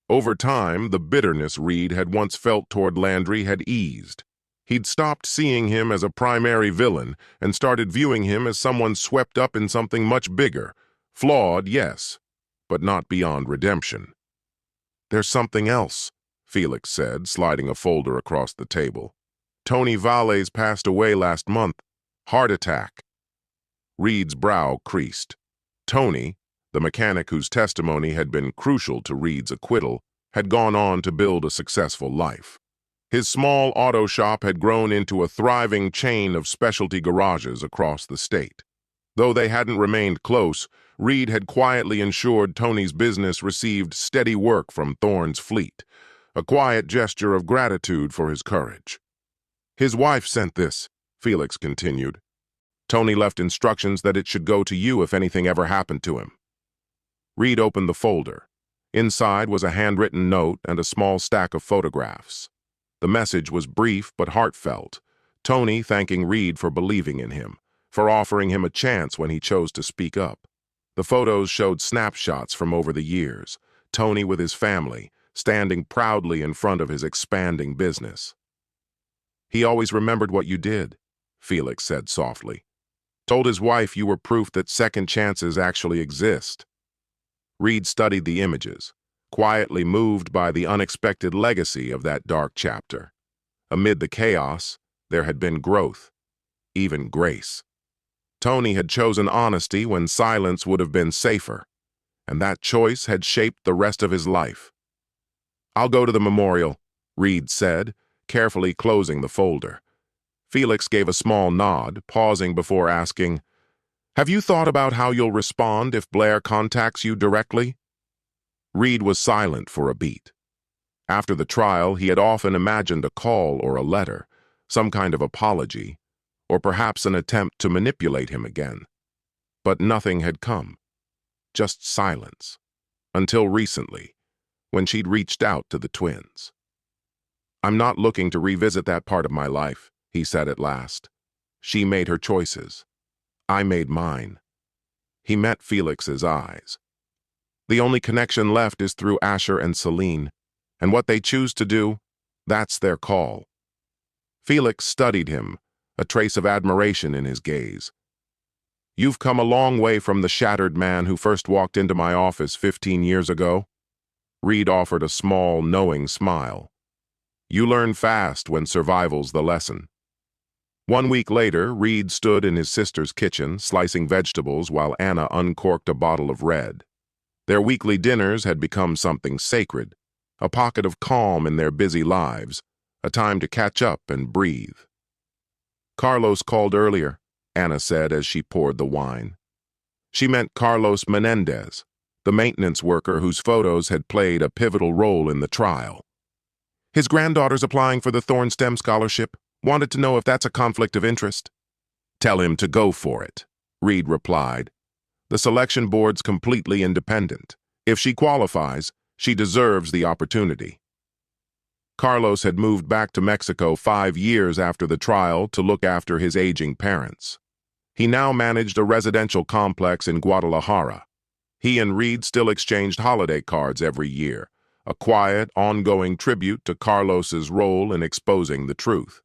Over time, the bitterness Reed had once felt toward Landry had eased. He'd stopped seeing him as a primary villain and started viewing him as someone swept up in something much bigger. Flawed, yes, but not beyond redemption. "There's something else," Felix said, sliding a folder across the table. Tony Valles passed away last month. Heart attack. Reed's brow creased. Tony, the mechanic whose testimony had been crucial to Reed's acquittal, had gone on to build a successful life. His small auto shop had grown into a thriving chain of specialty garages across the state. Though they hadn't remained close, Reed had quietly ensured Tony's business received steady work from Thorne's fleet, a quiet gesture of gratitude for his courage. His wife sent this, Felix continued. Tony left instructions that it should go to you if anything ever happened to him. Reed opened the folder. Inside was a handwritten note and a small stack of photographs. The message was brief but heartfelt, Tony thanking Reed for believing in him, for offering him a chance when he chose to speak up. The photos showed snapshots from over the years, Tony with his family, standing proudly in front of his expanding business. He always remembered what you did, Felix said softly. Told his wife you were proof that second chances actually exist. Reed studied the images, quietly moved by the unexpected legacy of that dark chapter. Amid the chaos, there had been growth, even grace. Tony had chosen honesty when silence would have been safer, and that choice had shaped the rest of his life. I'll go to the memorial, Reed said, carefully closing the folder. Felix gave a small nod, pausing before asking, Have you thought about how you'll respond if Blair contacts you directly? Reed was silent for a beat. After the trial, he had often imagined a call or a letter, some kind of apology, or perhaps an attempt to manipulate him again. But nothing had come. Just silence. Until recently, when she'd reached out to the twins. I'm not looking to revisit that part of my life, he said at last. She made her choices. I made mine. He met Felix's eyes. The only connection left is through Asher and Celine, and what they choose to do, that's their call. Felix studied him, a trace of admiration in his gaze. You've come a long way from the shattered man who first walked into my office 15 years ago. Reed offered a small, knowing smile. You learn fast when survival's the lesson. 1 week later, Reed stood in his sister's kitchen, slicing vegetables while Anna uncorked a bottle of red. Their weekly dinners had become something sacred, a pocket of calm in their busy lives, a time to catch up and breathe. Carlos called earlier, Anna said as she poured the wine. She meant Carlos Menendez, the maintenance worker whose photos had played a pivotal role in the trial. His granddaughter's applying for the Thorne STEM scholarship. Wanted to know if that's a conflict of interest. Tell him to go for it, Reed replied. The selection board's completely independent. If she qualifies, she deserves the opportunity. Carlos had moved back to Mexico 5 years after the trial to look after his aging parents. He now managed a residential complex in Guadalajara. He and Reed still exchanged holiday cards every year, a quiet, ongoing tribute to Carlos's role in exposing the truth.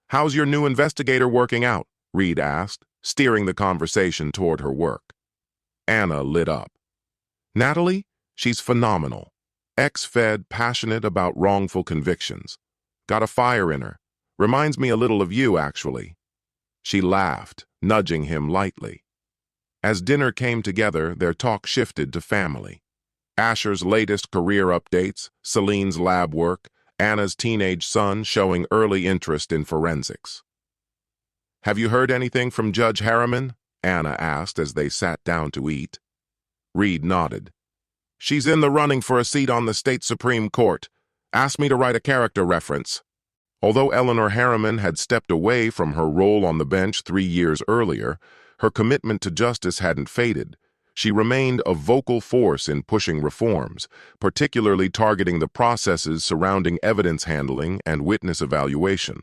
How's your new investigator working out? Reed asked, steering the conversation toward her work. Anna lit up. Natalie? She's phenomenal. Ex-Fed, passionate about wrongful convictions. Got a fire in her. Reminds me a little of you, actually. She laughed, nudging him lightly. As dinner came together, their talk shifted to family. Asher's latest career updates, Celine's lab work, Anna's teenage son showing early interest in forensics. Have you heard anything from Judge Harriman? Anna asked as they sat down to eat. Reed nodded. She's in the running for a seat on the state Supreme Court. Asked me to write a character reference. Although Eleanor Harriman had stepped away from her role on the bench 3 years earlier, her commitment to justice hadn't faded. She remained a vocal force in pushing reforms, particularly targeting the processes surrounding evidence handling and witness evaluation.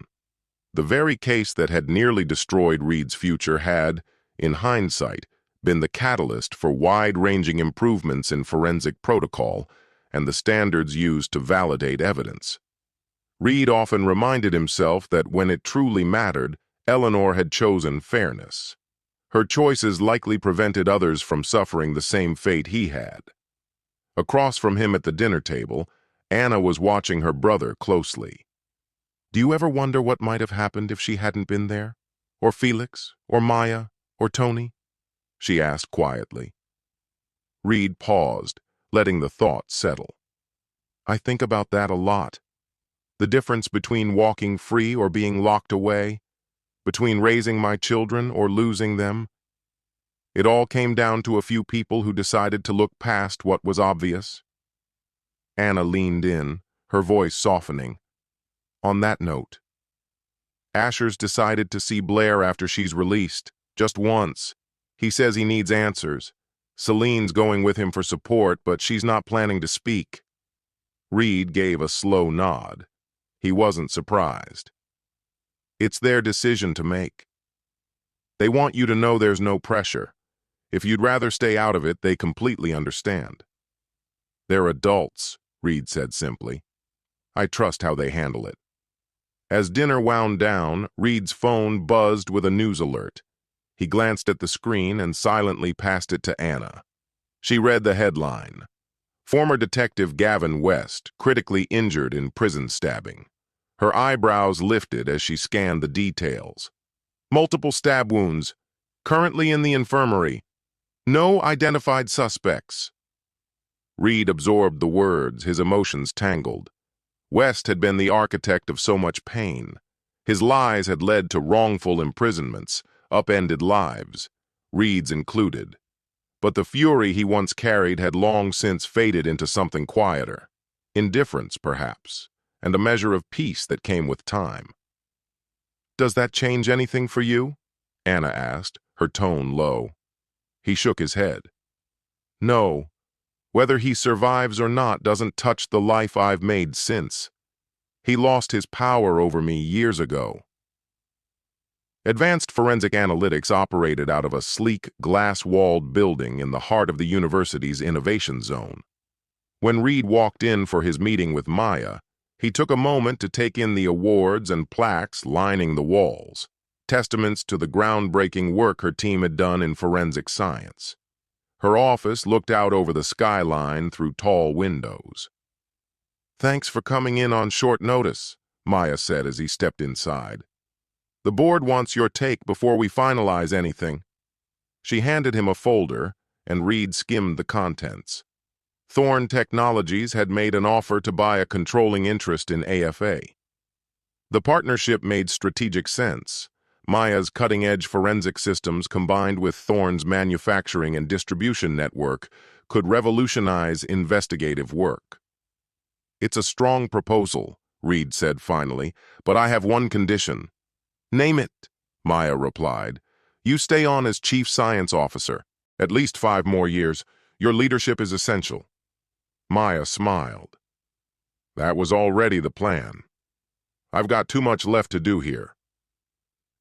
The very case that had nearly destroyed Reed's future had, in hindsight, been the catalyst for wide-ranging improvements in forensic protocol and the standards used to validate evidence. Reed often reminded himself that when it truly mattered, Eleanor had chosen fairness. Her choices likely prevented others from suffering the same fate he had. Across from him at the dinner table, Anna was watching her brother closely. "Do you ever wonder what might have happened if she hadn't been there? Or Felix? Or Maya? Or Tony?" she asked quietly. Reed paused, letting the thought settle. "I think about that a lot. The difference between walking free or being locked away, between raising my children or losing them. It all came down to a few people who decided to look past what was obvious." Anna leaned in, her voice softening. "On that note, Asher's decided to see Blair after she's released, just once. He says he needs answers. Celine's going with him for support, but she's not planning to speak." Reed gave a slow nod. He wasn't surprised. "It's their decision to make. They want you to know there's no pressure. If you'd rather stay out of it, they completely understand." "They're adults," Reed said simply. "I trust how they handle it." As dinner wound down, Reed's phone buzzed with a news alert. He glanced at the screen and silently passed it to Anna. She read the headline: "Former Detective Gavin West, critically injured in prison stabbing." Her eyebrows lifted as she scanned the details. "Multiple stab wounds. Currently in the infirmary. No identified suspects." Reed absorbed the words, his emotions tangled. West had been the architect of so much pain. His lies had led to wrongful imprisonments, upended lives, Reed's included. But the fury he once carried had long since faded into something quieter. Indifference, perhaps, and a measure of peace that came with time. "Does that change anything for you?" Anna asked, her tone low. He shook his head. "No. Whether he survives or not doesn't touch the life I've made since. He lost his power over me years ago." Advanced Forensic Analytics operated out of a sleek, glass-walled building in the heart of the university's innovation zone. When Reed walked in for his meeting with Maya, he took a moment to take in the awards and plaques lining the walls, testaments to the groundbreaking work her team had done in forensic science. Her office looked out over the skyline through tall windows. "Thanks for coming in on short notice," Maya said as he stepped inside. "The board wants your take before we finalize anything." She handed him a folder, and Reed skimmed the contents. Thorn Technologies had made an offer to buy a controlling interest in AFA. The partnership made strategic sense. Maya's cutting-edge forensic systems combined with Thorn's manufacturing and distribution network could revolutionize investigative work. "It's a strong proposal," Reed said finally, "but I have one condition." "Name it," Maya replied. "You stay on as Chief Science Officer. At least 5 more years. Your leadership is essential." Maya smiled. "That was already the plan. I've got too much left to do here."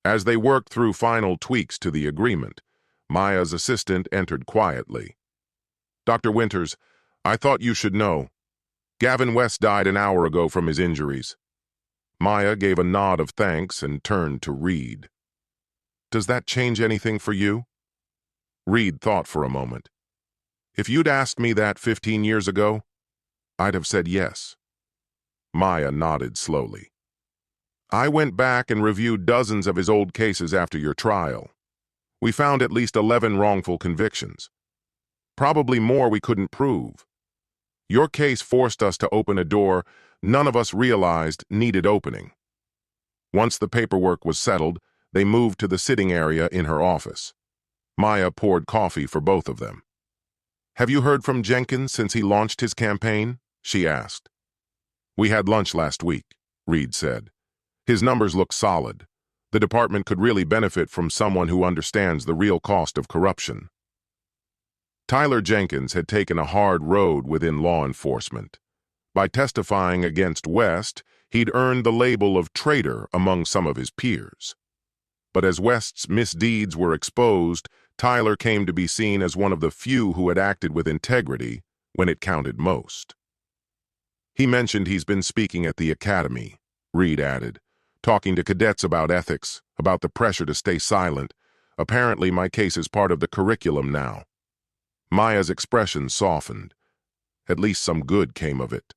As they worked through final tweaks to the agreement, Maya's assistant entered quietly. "Dr. Winters, I thought you should know. Gavin West died an hour ago from his injuries." Maya gave a nod of thanks and turned to Reed. "Does that change anything for you?" Reed thought for a moment. "If you'd asked me that 15 years ago, I'd have said yes." Maya nodded slowly. "I went back and reviewed dozens of his old cases after your trial. We found at least 11 wrongful convictions. Probably more we couldn't prove. Your case forced us to open a door none of us realized needed opening." Once the paperwork was settled, they moved to the sitting area in her office. Maya poured coffee for both of them. "Have you heard from Jenkins since he launched his campaign?" she asked. "We had lunch last week," Reed said. "His numbers look solid. The department could really benefit from someone who understands the real cost of corruption." Tyler Jenkins had taken a hard road within law enforcement. By testifying against West, he'd earned the label of traitor among some of his peers. But as West's misdeeds were exposed, Tyler came to be seen as one of the few who had acted with integrity when it counted most. "He mentioned he's been speaking at the academy," Reed added, "talking to cadets about ethics, about the pressure to stay silent. Apparently my case is part of the curriculum now." Maya's expression softened. At least some good came of it.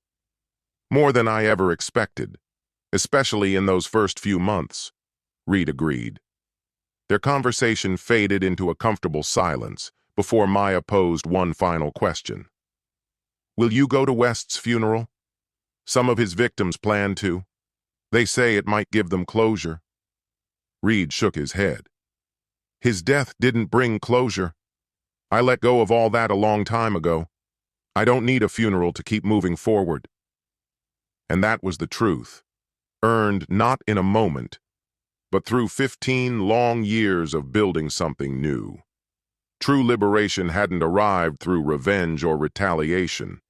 More than I ever expected, especially in those first few months, Reed agreed. Their conversation faded into a comfortable silence before Maya posed one final question. Will you go to West's funeral? Some of his victims plan to. They say it might give them closure. Reed shook his head. His death didn't bring closure. I let go of all that a long time ago. I don't need a funeral to keep moving forward. And that was the truth, earned not in a moment, but through 15 long years of building something new. True liberation hadn't arrived through revenge or retaliation.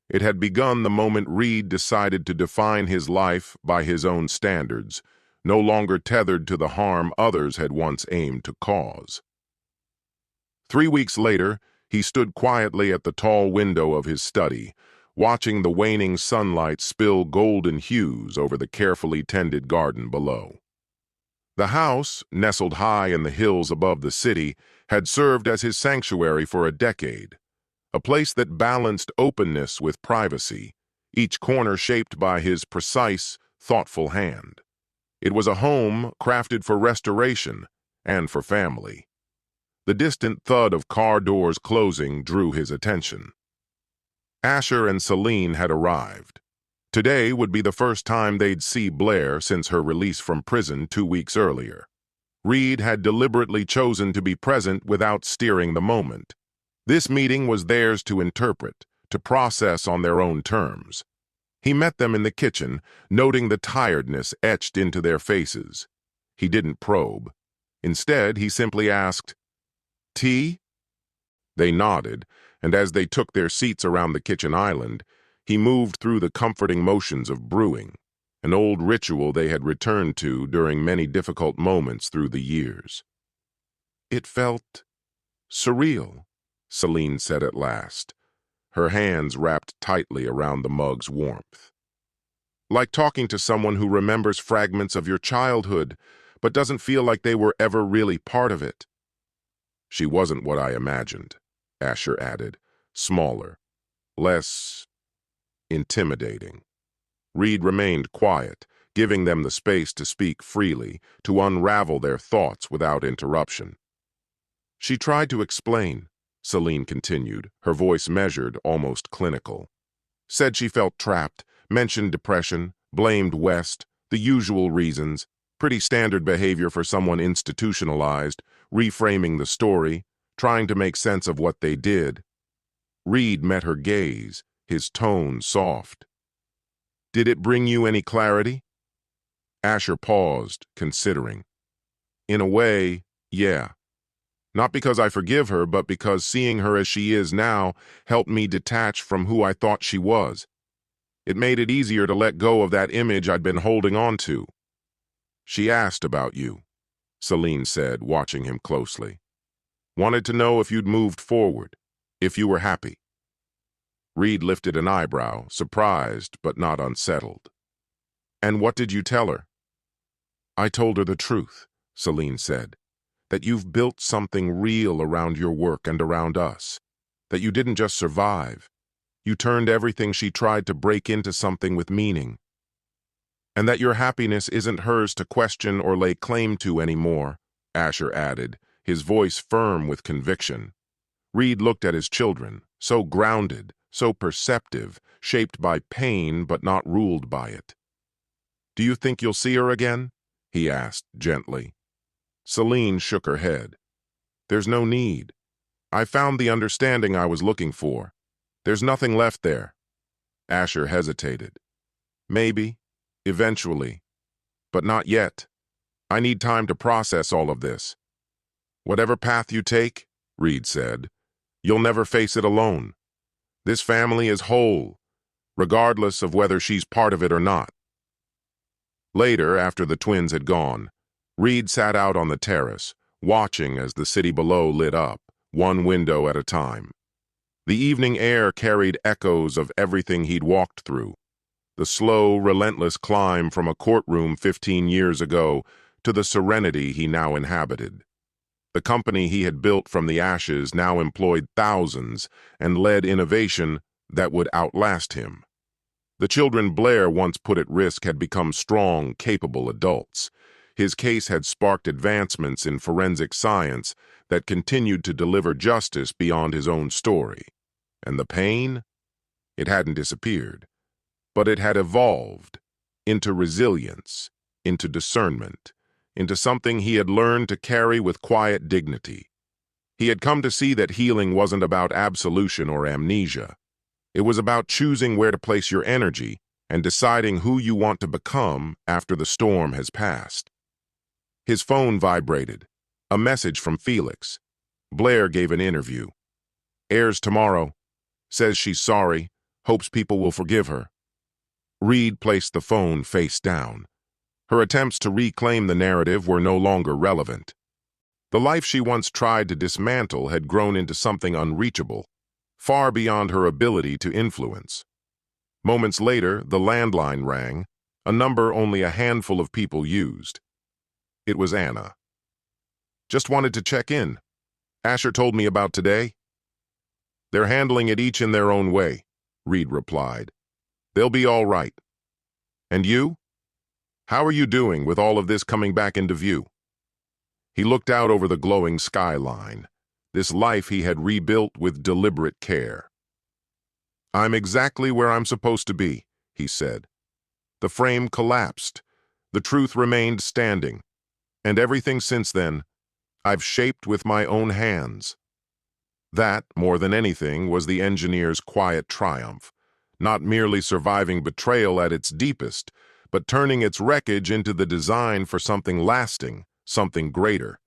It had begun the moment Reed decided to define his life by his own standards, no longer tethered to the harm others had once aimed to cause. 3 weeks later, he stood quietly at the tall window of his study, watching the waning sunlight spill golden hues over the carefully tended garden below. The house, nestled high in the hills above the city, had served as his sanctuary for a decade, a place that balanced openness with privacy, each corner shaped by his precise, thoughtful hand. It was a home crafted for restoration and for family. The distant thud of car doors closing drew his attention. Asher and Celine had arrived. Today would be the first time they'd see Blair since her release from prison 2 weeks earlier. Reed had deliberately chosen to be present without steering the moment. This meeting was theirs to interpret, to process on their own terms. He met them in the kitchen, noting the tiredness etched into their faces. He didn't probe. Instead, he simply asked, "Tea?" They nodded, and as they took their seats around the kitchen island, he moved through the comforting motions of brewing, an old ritual they had returned to during many difficult moments through the years. It felt surreal, Celine said at last, her hands wrapped tightly around the mug's warmth. Like talking to someone who remembers fragments of your childhood, but doesn't feel like they were ever really part of it. She wasn't what I imagined, Asher added, smaller, less intimidating. Reed remained quiet, giving them the space to speak freely, to unravel their thoughts without interruption. She tried to explain, Celine continued, her voice measured, almost clinical. Said she felt trapped, mentioned depression, blamed West, the usual reasons, pretty standard behavior for someone institutionalized, reframing the story, trying to make sense of what they did. Reed met her gaze, his tone soft. Did it bring you any clarity? Asher paused, considering. In a way, yeah. Not because I forgive her, but because seeing her as she is now helped me detach from who I thought she was. It made it easier to let go of that image I'd been holding on to. She asked about you, Celine said, watching him closely. Wanted to know if you'd moved forward, if you were happy. Reed lifted an eyebrow, surprised but not unsettled. And what did you tell her? I told her the truth, Celine said. That you've built something real around your work and around us. That you didn't just survive. You turned everything she tried to break into something with meaning. And that your happiness isn't hers to question or lay claim to anymore, Asher added, his voice firm with conviction. Reed looked at his children, so grounded, so perceptive, shaped by pain but not ruled by it. Do you think you'll see her again? He asked gently. Celine shook her head. There's no need. I found the understanding I was looking for. There's nothing left there. Asher hesitated. Maybe, eventually, but not yet. I need time to process all of this. Whatever path you take, Reed said, you'll never face it alone. This family is whole, regardless of whether she's part of it or not. Later, after the twins had gone, Reed sat out on the terrace, watching as the city below lit up, one window at a time. The evening air carried echoes of everything he'd walked through. The slow, relentless climb from a courtroom 15 years ago to the serenity he now inhabited. The company he had built from the ashes now employed thousands and led innovation that would outlast him. The children Blair once put at risk had become strong, capable adults. His case had sparked advancements in forensic science that continued to deliver justice beyond his own story. And the pain? It hadn't disappeared, but it had evolved into resilience, into discernment, into something he had learned to carry with quiet dignity. He had come to see that healing wasn't about absolution or amnesia. It was about choosing where to place your energy and deciding who you want to become after the storm has passed. His phone vibrated. A message from Felix. Blair gave an interview. Airs tomorrow. Says she's sorry. Hopes people will forgive her. Reed placed the phone face down. Her attempts to reclaim the narrative were no longer relevant. The life she once tried to dismantle had grown into something unreachable, far beyond her ability to influence. Moments later, the landline rang, a number only a handful of people used. It was Anna. Just wanted to check in. Asher told me about today. They're handling it each in their own way, Reed replied. They'll be all right. And you? How are you doing with all of this coming back into view? He looked out over the glowing skyline, this life he had rebuilt with deliberate care. I'm exactly where I'm supposed to be, he said. The frame collapsed. The truth remained standing. And everything since then, I've shaped with my own hands. That, more than anything, was the engineer's quiet triumph, not merely surviving betrayal at its deepest, but turning its wreckage into the design for something lasting, something greater.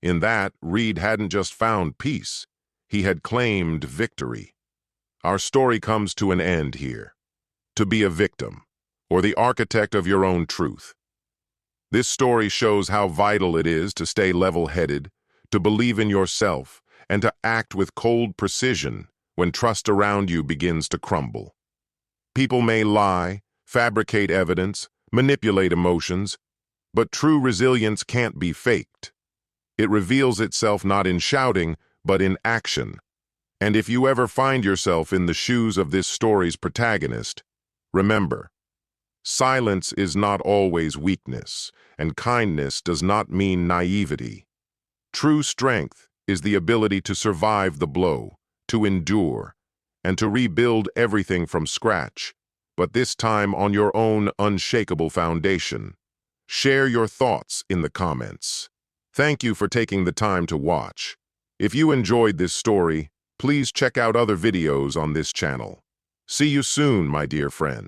In that, Reed hadn't just found peace, he had claimed victory. Our story comes to an end here. To be a victim, or the architect of your own truth. This story shows how vital it is to stay level-headed, to believe in yourself, and to act with cold precision when trust around you begins to crumble. People may lie, fabricate evidence, manipulate emotions, but true resilience can't be faked. It reveals itself not in shouting, but in action. And if you ever find yourself in the shoes of this story's protagonist, remember, silence is not always weakness, and kindness does not mean naivety. True strength is the ability to survive the blow, to endure, and to rebuild everything from scratch, but this time on your own unshakable foundation. Share your thoughts in the comments. Thank you for taking the time to watch. If you enjoyed this story, please check out other videos on this channel. See you soon, my dear friend.